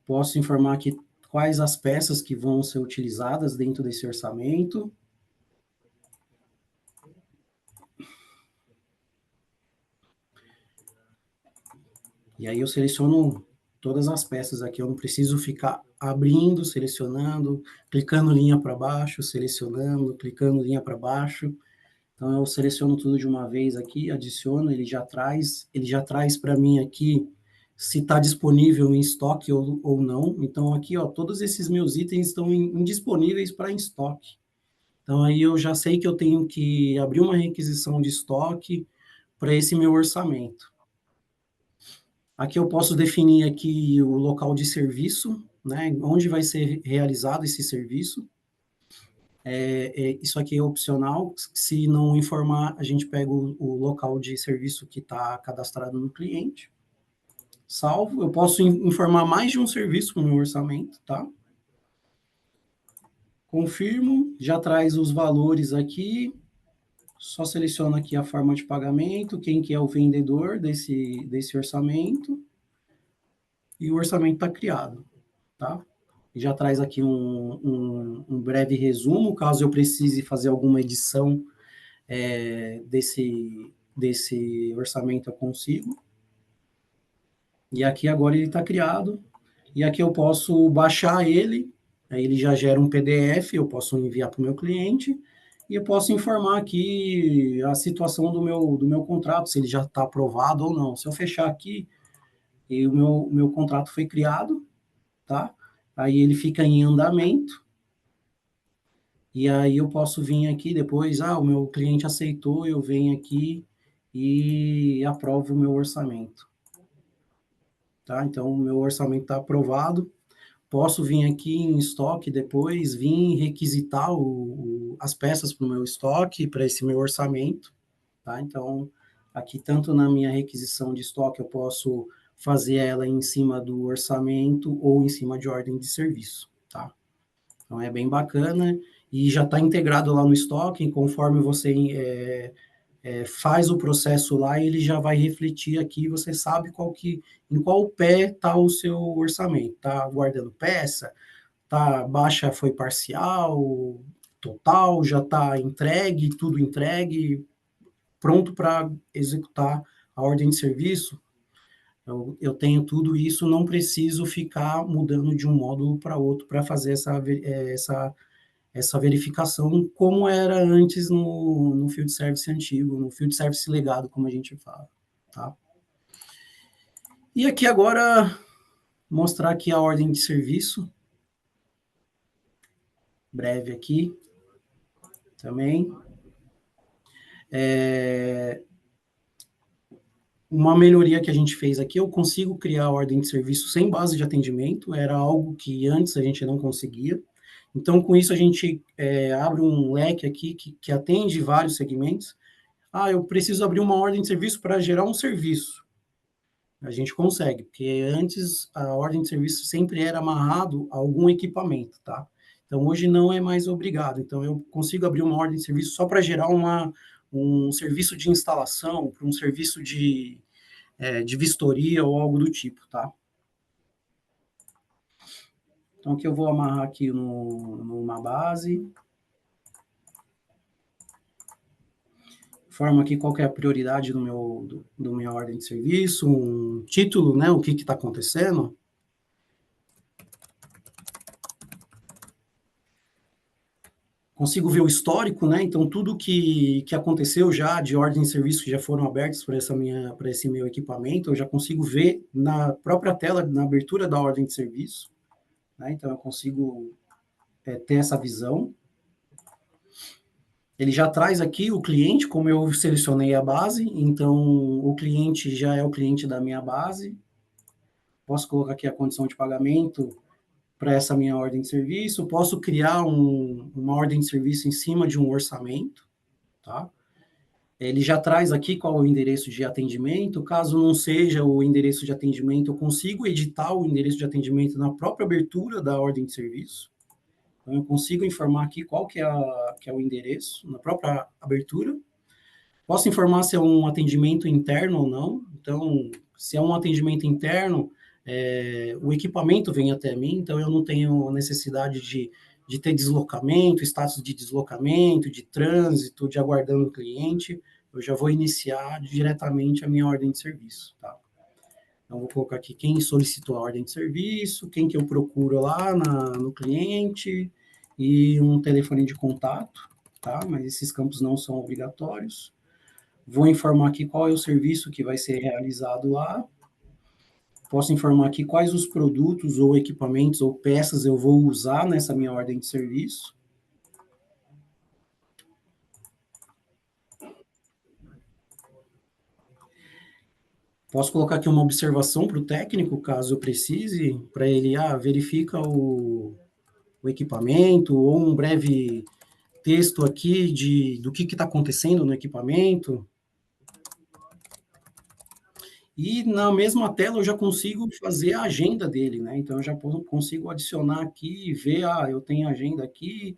Posso informar aqui quais as peças que vão ser utilizadas dentro desse orçamento. E aí eu seleciono todas as peças aqui, eu não preciso ficar abrindo, selecionando, clicando linha para baixo, selecionando, clicando linha para baixo. Então eu seleciono tudo de uma vez aqui, adiciono, ele já traz para mim aqui se está disponível em estoque ou não. Então aqui, ó, todos esses meus itens estão indisponíveis para em estoque. Então aí eu já sei que eu tenho que abrir uma requisição de estoque para esse meu orçamento. Aqui eu posso definir aqui o local de serviço, né, onde vai ser realizado esse serviço. Isso aqui é opcional, se não informar, a gente pega o local de serviço que está cadastrado no cliente. Salvo, eu posso informar mais de um serviço no meu orçamento, tá? Confirmo, já traz os valores aqui, só seleciono aqui a forma de pagamento, quem que é o vendedor desse orçamento, e o orçamento está criado, tá? Já traz aqui um breve resumo, caso eu precise fazer alguma edição desse orçamento, eu consigo. E aqui agora ele está criado, e aqui eu posso baixar ele, aí ele já gera um PDF, eu posso enviar para o meu cliente, E eu posso informar aqui a situação do meu contrato, se ele já está aprovado ou não. Se eu fechar aqui, e o meu contrato foi criado, tá? Aí ele fica em andamento, e aí eu posso vir aqui depois, o meu cliente aceitou, eu venho aqui e aprovo o meu orçamento, tá? Então, o meu orçamento está aprovado, posso vir aqui em estoque depois, vir requisitar as peças para o meu estoque, para esse meu orçamento, tá? Então, aqui, tanto na minha requisição de estoque, eu posso fazer ela em cima do orçamento ou em cima de ordem de serviço, tá? Então, é bem bacana e já está integrado lá no estoque, conforme você faz o processo lá, ele já vai refletir aqui, você sabe em qual pé está o seu orçamento, está guardando peça, tá baixa foi parcial, total, já está entregue, tudo entregue, pronto para executar a ordem de serviço. Eu tenho tudo isso, não preciso ficar mudando de um módulo para outro para fazer essa verificação, como era antes no Field Service antigo, no Field Service legado, como a gente fala, tá? E aqui agora, mostrar aqui a ordem de serviço, breve aqui, também. Uma melhoria que a gente fez aqui, eu consigo criar a ordem de serviço sem base de atendimento, era algo que antes a gente não conseguia. Então, com isso, a gente abre um leque aqui que atende vários segmentos. Eu preciso abrir uma ordem de serviço para gerar um serviço. A gente consegue, porque antes a ordem de serviço sempre era amarrado a algum equipamento, tá? Então, hoje não é mais obrigado. Então, eu consigo abrir uma ordem de serviço só para gerar um serviço de instalação, para um serviço de vistoria ou algo do tipo, tá? Então, aqui eu vou amarrar aqui numa base. Forma aqui qual que é a prioridade do minha ordem de serviço, um título, né, o que está acontecendo. Consigo ver o histórico, né, então tudo que aconteceu já de ordem de serviço que já foram abertos para esse meu equipamento, eu já consigo ver na própria tela, na abertura da ordem de serviço, né, então eu consigo ter essa visão. Ele já traz aqui o cliente, como eu selecionei a base, então o cliente já é o cliente da minha base. Posso colocar aqui a condição de pagamento para essa minha ordem de serviço. Posso criar uma ordem de serviço em cima de um orçamento, tá? Ele já traz aqui qual é o endereço de atendimento. Caso não seja o endereço de atendimento, eu consigo editar o endereço de atendimento na própria abertura da ordem de serviço. Então, eu consigo informar aqui qual que é o endereço, na própria abertura. Posso informar se é um atendimento interno ou não. Então, se é um atendimento interno, o equipamento vem até mim, então eu não tenho necessidade de ter deslocamento, status de deslocamento, de trânsito, de aguardando o cliente. Eu já vou iniciar diretamente a minha ordem de serviço, tá? Então, vou colocar aqui quem solicitou a ordem de serviço, quem que eu procuro lá no cliente e um telefone de contato, tá? Mas esses campos não são obrigatórios. Vou informar aqui qual é o serviço que vai ser realizado lá. Posso informar aqui quais os produtos ou equipamentos ou peças eu vou usar nessa minha ordem de serviço. Posso colocar aqui uma observação para o técnico, caso eu precise, para ele, verifica o equipamento, ou um breve texto aqui do que está acontecendo no equipamento. E na mesma tela eu já consigo fazer a agenda dele, né? Então eu já consigo adicionar aqui e ver, eu tenho agenda aqui,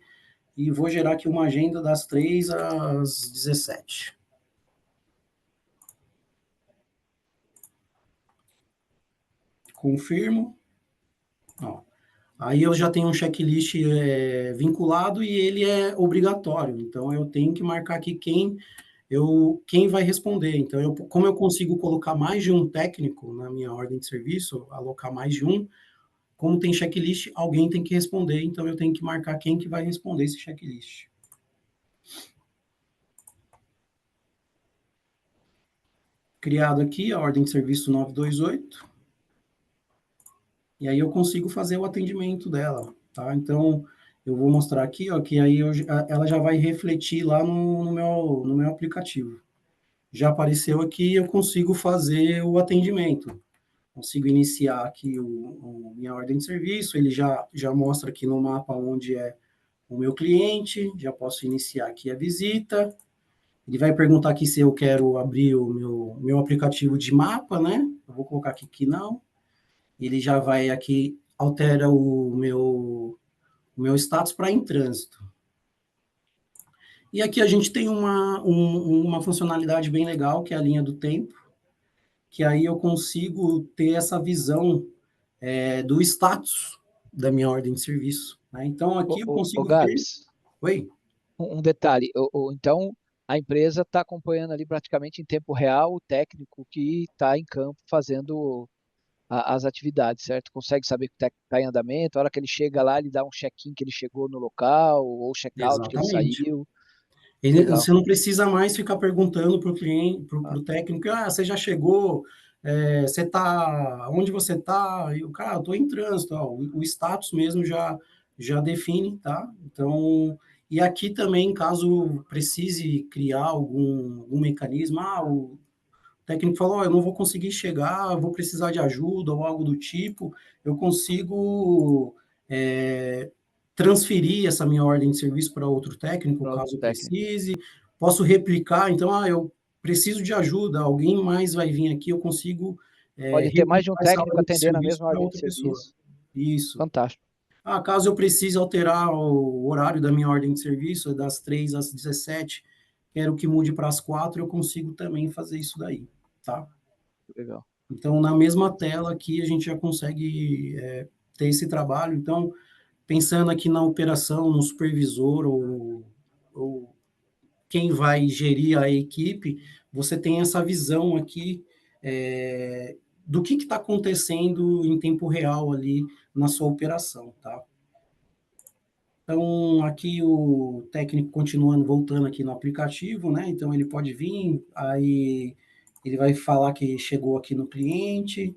e vou gerar aqui uma agenda das 3 às 17. Confirmo. Aí eu já tenho um checklist vinculado e ele é obrigatório. Então eu tenho que marcar aqui quem vai responder. Então, como eu consigo colocar mais de um técnico na minha ordem de serviço, alocar mais de um, como tem checklist, alguém tem que responder, então eu tenho que marcar quem que vai responder esse checklist. criado aqui a ordem de serviço 928, e aí eu consigo fazer o atendimento dela, tá? Então, eu vou mostrar aqui, ó, que aí ela já vai refletir lá no meu aplicativo. Já apareceu aqui, eu consigo fazer o atendimento. Consigo iniciar aqui minha ordem de serviço, ele já mostra aqui no mapa onde é o meu cliente, já posso iniciar aqui a visita. Ele vai perguntar aqui se eu quero abrir o meu aplicativo de mapa, né? Eu vou colocar aqui que não. Ele já vai aqui, altera o meu status para em trânsito. E aqui a gente tem uma funcionalidade bem legal, que é a linha do tempo, que aí eu consigo ter essa visão do status da minha ordem de serviço, né? Então, aqui eu consigo ver... Gabs, Oi? um detalhe, então a empresa está acompanhando ali praticamente em tempo real o técnico que está em campo fazendo as atividades, certo? Consegue saber que o técnico está em andamento, a hora que ele chega lá, ele dá um check-in que ele chegou no local, ou check-out que ele Exatamente. saiu. Legal. Você não precisa mais ficar perguntando para o cliente, para o técnico, você já chegou, você tá, onde você está? E o cara, eu estou em trânsito, ó, o status mesmo já define, tá? Então, e aqui também, caso precise criar algum mecanismo, o técnico falou, eu não vou conseguir chegar, vou precisar de ajuda ou algo do tipo, eu consigo transferir essa minha ordem de serviço para outro técnico, Para outro caso técnico. precise, posso replicar, então, eu preciso de ajuda, alguém mais vai vir aqui, eu consigo Pode ter mais de um replicar essa técnico ordem de atendendo a serviço mesma para ordem de outra pessoa. serviço. Isso. Fantástico. Caso eu precise alterar o horário da minha ordem de serviço, das 3 às 17, quero que mude para as 4, eu consigo também fazer isso daí, tá? Legal. Então, na mesma tela aqui, a gente já consegue ter esse trabalho. Então, pensando aqui na operação, no supervisor ou quem vai gerir a equipe, você tem essa visão aqui do que está acontecendo em tempo real ali na sua operação, tá? Então, aqui o técnico continuando, voltando aqui no aplicativo, né? Então, ele pode vir, aí ele vai falar que chegou aqui no cliente.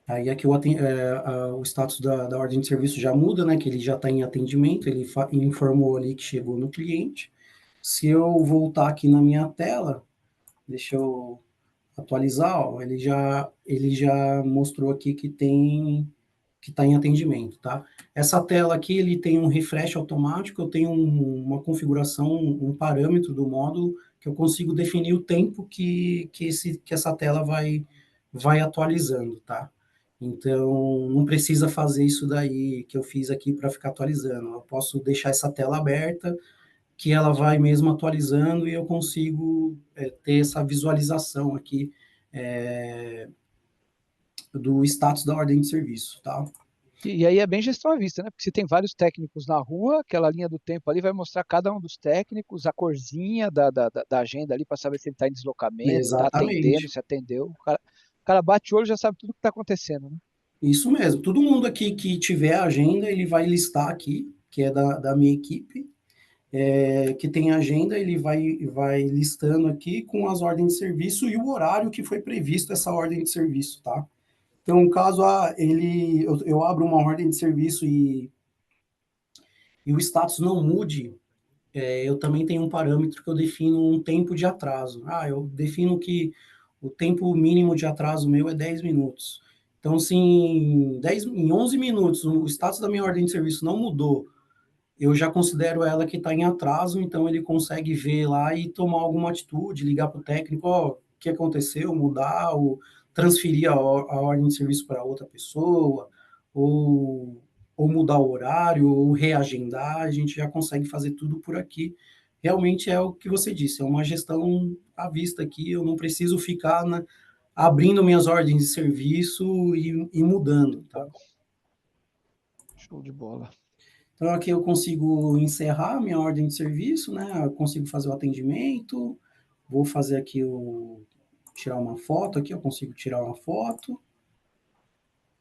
Aí aqui o status da ordem de serviço já muda, né? Que ele já está em atendimento, ele informou ali que chegou no cliente. Se eu voltar aqui na minha tela, deixa eu atualizar, ó, ele já mostrou aqui que está em atendimento, tá? Essa tela aqui, ele tem um refresh automático, eu tenho uma configuração, um parâmetro do módulo que eu consigo definir o tempo que essa tela vai atualizando, tá? Então, não precisa fazer isso daí que eu fiz aqui para ficar atualizando. Eu posso deixar essa tela aberta, que ela vai mesmo atualizando e eu consigo ter essa visualização aqui do status da ordem de serviço, tá? E aí é bem gestão à vista, né? Porque se tem vários técnicos na rua, aquela linha do tempo ali vai mostrar cada um dos técnicos, a corzinha da agenda ali para saber se ele está em deslocamento, se está atendendo, Exatamente. se atendeu. O cara bate o olho e já sabe tudo que está acontecendo, né? Isso mesmo. Todo mundo aqui que tiver agenda, ele vai listar aqui, que é da minha equipe, que tem agenda, ele vai listando aqui com as ordens de serviço e o horário que foi previsto essa ordem de serviço, tá? Então, caso eu abro uma ordem de serviço e o status não mude, eu também tenho um parâmetro que eu defino um tempo de atraso. Eu defino que o tempo mínimo de atraso meu é 10 minutos. Então, se em 11 minutos o status da minha ordem de serviço não mudou, eu já considero ela que está em atraso, então ele consegue ver lá e tomar alguma atitude, ligar para o técnico, o que aconteceu, mudar, ou transferir a ordem de serviço para outra pessoa, ou, ou mudar o horário, ou reagendar, a gente já consegue fazer tudo por aqui. Realmente é o que você disse, é uma gestão à vista aqui, eu não preciso ficar abrindo minhas ordens de serviço e mudando, tá? Show de bola. Então, aqui eu consigo encerrar minha ordem de serviço, né? Eu consigo fazer o atendimento, vou fazer aqui tirar uma foto aqui, eu consigo tirar uma foto.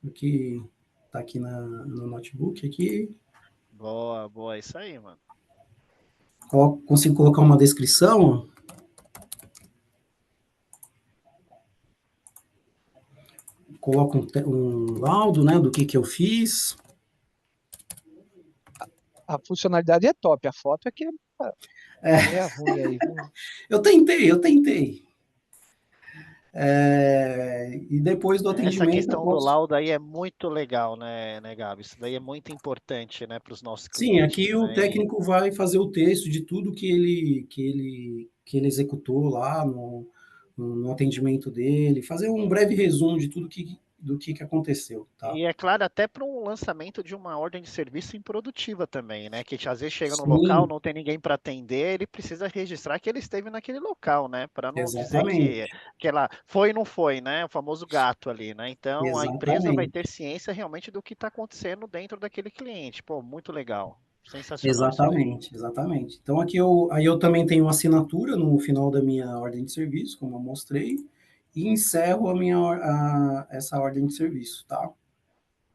Aqui, tá aqui no notebook aqui. Boa, boa, isso aí, mano. Consigo colocar uma descrição. Coloco um laudo, né, do que eu fiz. A funcionalidade é top, a foto é que é meia ruim aí, viu? Eu tentei. E depois do Essa atendimento eu questão do posso... laudo aí é muito legal, né, Gabi? Isso daí é muito importante, né, para os nossos Sim, clientes, aqui o né? E técnico vai fazer o texto de tudo que ele executou lá no atendimento dele, fazer um breve resumo de tudo do que aconteceu, tá? E é claro, até para um lançamento de uma ordem de serviço improdutiva também, né? Que às vezes chega no local, Sim, não tem ninguém para atender, ele precisa registrar que ele esteve naquele local, né? Para não dizer exatamente, que ela foi e não foi, né? O famoso gato ali, né? Então a empresa vai ter exatamente, ciência realmente do que está acontecendo dentro daquele cliente. Pô, muito legal. Sensacional isso daí. exatamente, exatamente. Então aqui aí eu também tenho uma assinatura no final da minha ordem de serviço, como eu mostrei, e encerro essa ordem de serviço, tá?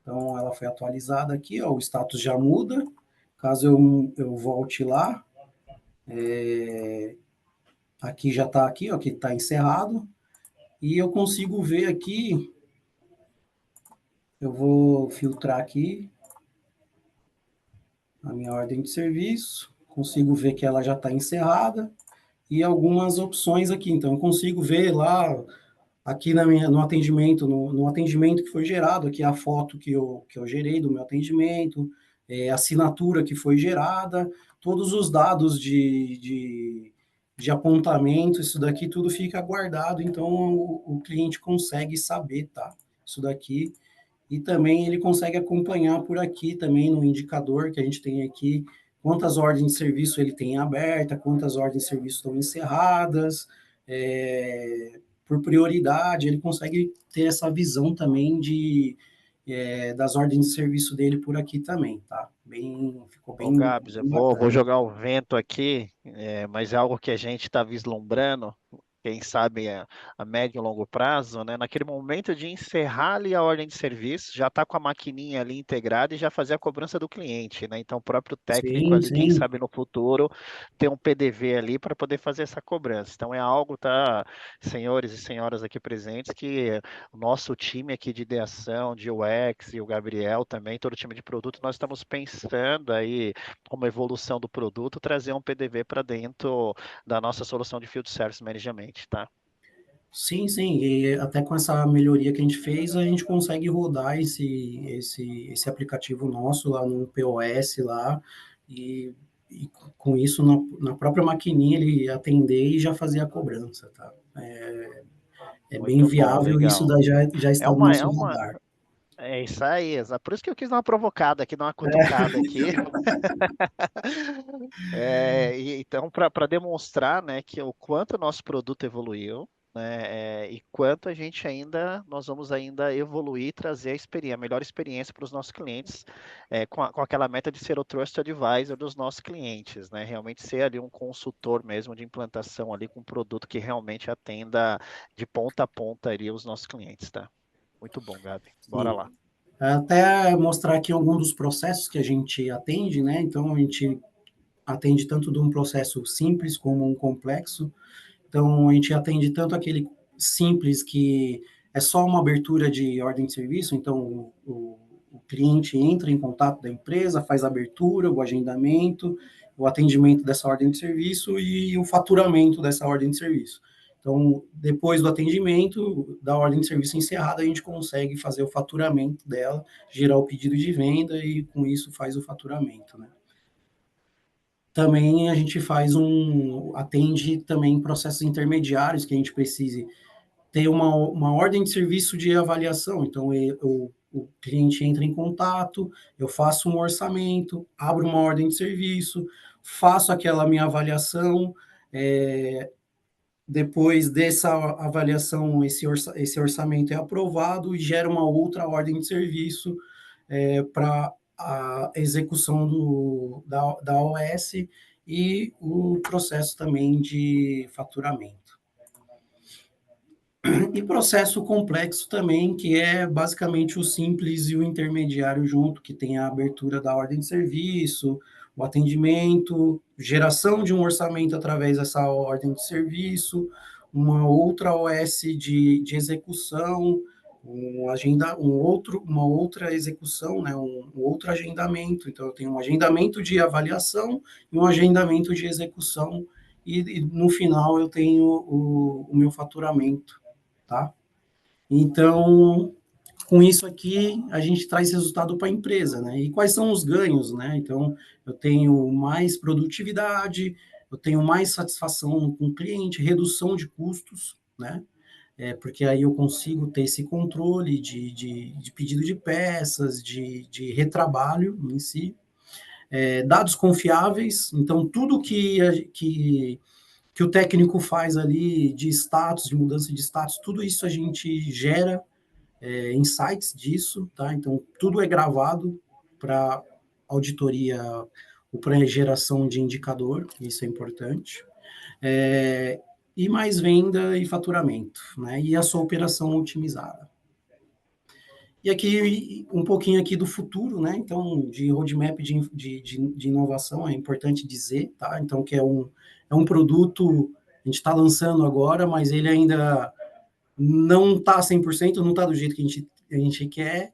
Então, ela foi atualizada aqui, ó, o status já muda. Caso eu volte lá, aqui já está aqui, ó, que está encerrado. E eu consigo ver aqui, eu vou filtrar aqui a minha ordem de serviço, consigo ver que ela já está encerrada e algumas opções aqui. Então, eu consigo ver lá, aqui no atendimento, no atendimento que foi gerado, aqui a foto que eu gerei do meu atendimento, a assinatura que foi gerada, todos os dados de apontamento, isso daqui tudo fica guardado, então o cliente consegue saber, tá? Isso daqui. E também ele consegue acompanhar por aqui também no indicador que a gente tem aqui, quantas ordens de serviço ele tem aberta, quantas ordens de serviço estão encerradas, por prioridade, ele consegue ter essa visão também das ordens de serviço dele por aqui também, tá? Ficou Ô, bem, Gabs, eu bem vou bacana. jogar o vento aqui, mas é algo que a gente está vislumbrando, quem sabe a médio e longo prazo, né? Naquele momento de encerrar ali a ordem de serviço, já está com a maquininha ali integrada e já fazer a cobrança do cliente, né? Então, o próprio técnico Sim, ali, quem sim, sabe no futuro, ter um PDV ali para poder fazer essa cobrança. Então, é algo, tá, senhores e senhoras aqui presentes, que o nosso time aqui de ideação, de UX e o Gabriel também, todo o time de produto, nós estamos pensando aí como evolução do produto, trazer um PDV para dentro da nossa solução de Field Service Management, tá? sim, sim, e até com essa melhoria que a gente fez, a gente consegue rodar esse aplicativo nosso lá no POS lá, e com isso na própria maquininha ele atender e já fazer a cobrança, tá? É bem Muito bom, viável e isso legal. daí já É está no uma, nosso é uma, radar. é isso aí, por isso que eu quis dar uma provocada aqui, dar uma cutucada aqui. Então, para demonstrar, né, que o quanto o nosso produto evoluiu, né, e quanto a gente ainda, nós vamos ainda evoluir e trazer a melhor experiência para os nossos clientes, com aquela meta de ser o Trust Advisor dos nossos clientes, né, realmente ser ali um consultor mesmo de implantação ali com um produto que realmente atenda de ponta a ponta ali os nossos clientes, tá? Muito bom, Gabi. Bora Sim. lá. Até mostrar aqui algum dos processos que a gente atende, né? Então, a gente atende tanto de um processo simples como um complexo. Então, a gente atende tanto aquele simples que é só uma abertura de ordem de serviço, então o cliente entra em contato da empresa, faz a abertura, o agendamento, o atendimento dessa ordem de serviço e o faturamento dessa ordem de serviço. Então, depois do atendimento, da ordem de serviço encerrada, a gente consegue fazer o faturamento dela, gerar o pedido de venda e com isso faz o faturamento, né? Também a gente atende também processos intermediários que a gente precise ter uma ordem de serviço de avaliação. Então, o cliente entra em contato, eu faço um orçamento, abro uma ordem de serviço, faço aquela minha avaliação, depois dessa avaliação, esse orçamento é aprovado e gera uma outra ordem de serviço para a execução da OS e o processo também de faturamento. E processo complexo também, que é basicamente o simples e o intermediário junto, que tem a abertura da ordem de serviço, o atendimento, geração de um orçamento através dessa ordem de serviço, uma outra OS de execução, uma outra execução, né, um outro agendamento. Então, eu tenho um agendamento de avaliação e um agendamento de execução, e no final eu tenho o meu faturamento, tá? Então, com isso aqui, a gente traz resultado para a empresa, né? E quais são os ganhos, né? Então, eu tenho mais produtividade, eu tenho mais satisfação com o cliente, redução de custos, né? Porque aí eu consigo ter esse controle de pedido de peças, de retrabalho em si. Dados confiáveis, então tudo que o técnico faz ali de status, de mudança de status, tudo isso a gente gera insights disso, tá? Então, tudo é gravado para auditoria ou para geração de indicador, isso é importante. É, e mais venda e faturamento, né? E a sua operação otimizada. E aqui, um pouquinho aqui do futuro, né? Então, de roadmap de inovação, é importante dizer, tá? Então, que é um produto, a gente está lançando agora, mas ele ainda não está 100%, não está do jeito que a gente quer,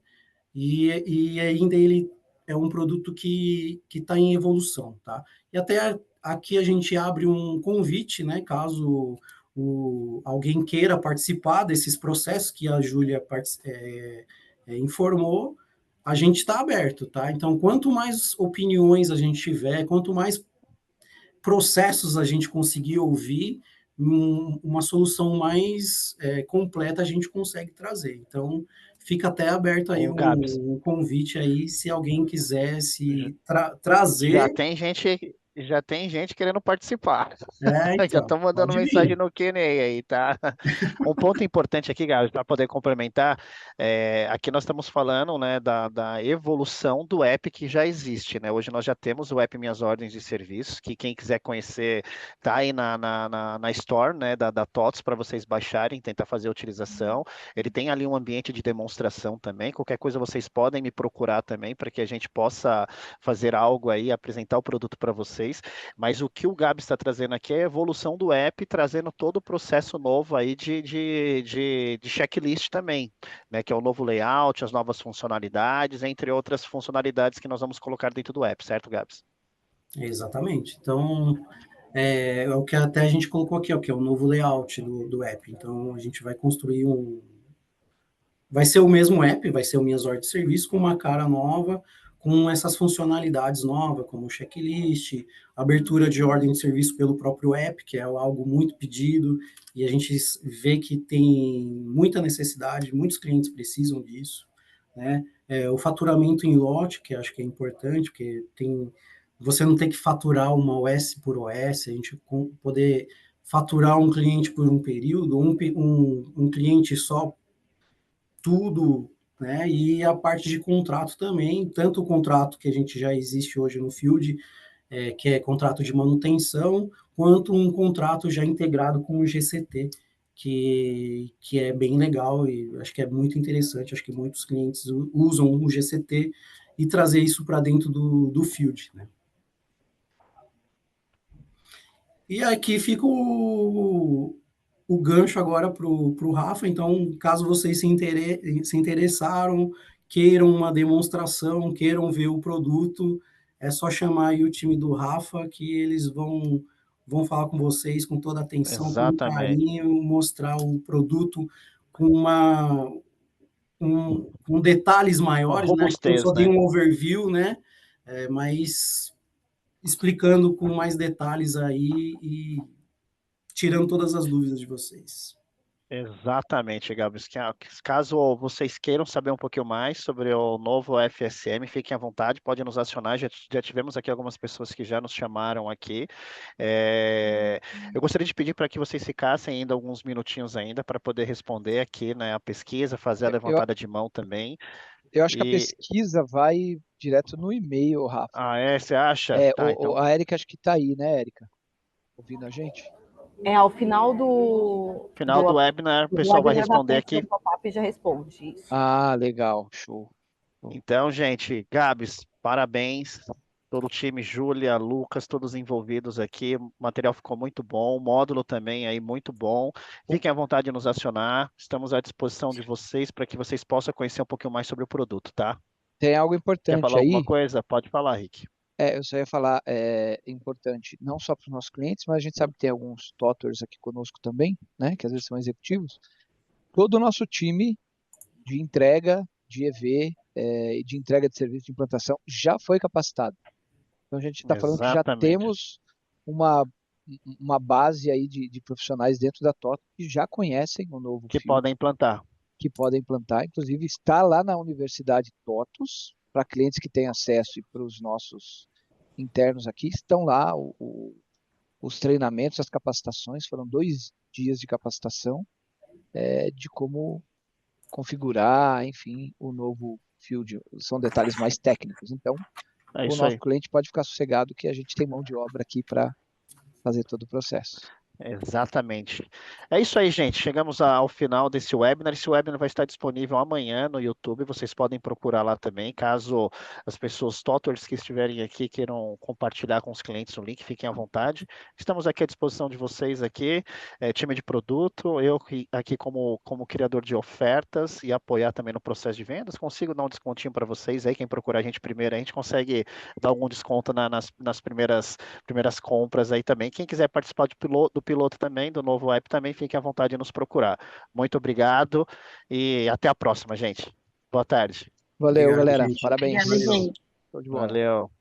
e ainda ele é um produto que está em evolução, tá? E até aqui a gente abre um convite, né? Caso alguém queira participar desses processos que a Júlia informou, a gente está aberto, tá? Então, quanto mais opiniões a gente tiver, quanto mais processos a gente conseguir ouvir, uma solução mais completa a gente consegue trazer. Então, fica até aberto aí Ô, Gabs, um convite aí, se alguém quiser se já trazer. já tem gente querendo participar. Já Então, estão mandando pode mensagem vir. no Q&A aí, tá? Um ponto importante aqui, Gabs, para poder complementar, aqui nós estamos falando, né, da evolução do app que já existe, né? Hoje nós já temos o app Minhas Ordens de Serviços, que quem quiser conhecer tá aí na Store, né, da TOTS para vocês baixarem, tentar fazer a utilização. Ele tem ali um ambiente de demonstração também. Qualquer coisa vocês podem me procurar também para que a gente possa fazer algo aí, apresentar o produto para vocês. Mas o que o Gabi está trazendo aqui é a evolução do app, trazendo todo o processo novo aí de checklist também, né? Que é o novo layout, as novas funcionalidades, entre outras funcionalidades que nós vamos colocar dentro do app, certo, Gabs? Exatamente. Então, é o que até a gente colocou aqui, ó, que é o novo layout do app. Então, a gente vai construir vai ser o mesmo app, vai ser o Minhas Ordens de Serviço com uma cara nova, com essas funcionalidades novas, como checklist, abertura de ordem de serviço pelo próprio app, que é algo muito pedido, e a gente vê que tem muita necessidade, muitos clientes precisam disso, né? O faturamento em lote, que acho que é importante, porque você não tem que faturar uma OS por OS, a gente poder faturar um cliente por um período, um cliente só tudo, né? E a parte de contrato também, tanto o contrato que a gente já existe hoje no Field, que é contrato de manutenção, quanto um contrato já integrado com o GCT, que é bem legal e acho que é muito interessante. Acho que muitos clientes usam o GCT e trazer isso para dentro do Field, né? E aqui fica o gancho agora para o Rafa. Então, caso vocês se interessaram, queiram uma demonstração, queiram ver o produto, é só chamar aí o time do Rafa, que eles vão falar com vocês com toda a atenção, com Exatamente. carinho, mostrar o produto com com detalhes Uma maiores, né? Eu robustez, só dei né? um overview, né? Mas explicando com mais detalhes aí e tirando todas as dúvidas de vocês. Exatamente, Gabs. Caso vocês queiram saber um pouquinho mais sobre o novo FSM, fiquem à vontade, pode nos acionar. Já tivemos aqui algumas pessoas que já nos chamaram aqui. Eu gostaria de pedir para que vocês ficassem ainda alguns minutinhos ainda para poder responder aqui, né, a pesquisa, fazer a Eu, levantada de mão também. eu acho que a E, pesquisa vai direto no e-mail, Rafa. você acha? Tá, então. A Érica acho que está aí, né, Érica? Ouvindo a gente? Ao final do Final do webinar, o pessoal vai responder aqui. O pop-up já responde isso. Ah, legal, show. Então, gente, Gabs, parabéns. Todo o time, Júlia, Lucas, todos envolvidos aqui. O material ficou muito bom, o módulo também aí muito bom. Fiquem à vontade de nos acionar. Estamos à disposição de vocês para que vocês possam conhecer um pouquinho mais sobre o produto, tá? Tem algo Quer importante falar aí? alguma coisa? Pode falar, Rick. Eu só ia falar, importante não só para os nossos clientes, mas a gente sabe que tem alguns TOTWers aqui conosco também, né, que às vezes são executivos. Todo o nosso time de entrega, de EV, e de entrega de serviço de implantação já foi capacitado. Então a gente está falando que já Exatamente. temos uma base aí de profissionais dentro da TOTWS que já conhecem o novo Que Field, podem implantar. que podem implantar. Inclusive está lá na Universidade TOTWS, para clientes que têm acesso, e para os nossos internos aqui, estão lá os treinamentos, as capacitações. Foram 2 dias de capacitação de como configurar, enfim, o novo Field. São detalhes mais técnicos. Então, É o isso nosso aí. cliente pode ficar sossegado que a gente tem mão de obra aqui para fazer todo o processo. Exatamente. É isso aí, gente. Chegamos ao final desse webinar. Esse webinar vai estar disponível amanhã no YouTube. Vocês podem procurar lá também. Caso as pessoas TOTWers que estiverem aqui queiram compartilhar com os clientes o link, fiquem à vontade. Estamos aqui à disposição de vocês aqui, time de produto, eu aqui como criador de ofertas e apoiar também no processo de vendas. Consigo dar um descontinho para vocês aí. Quem procurar a gente primeiro, a gente consegue dar algum desconto nas primeiras compras aí também. Quem quiser participar do piloto também, do novo app também, fique à vontade de nos procurar. Muito obrigado e até a próxima, gente. Boa tarde. Valeu, Obrigado, galera. gente. Parabéns. Obrigada, gente. Show de bola. Valeu.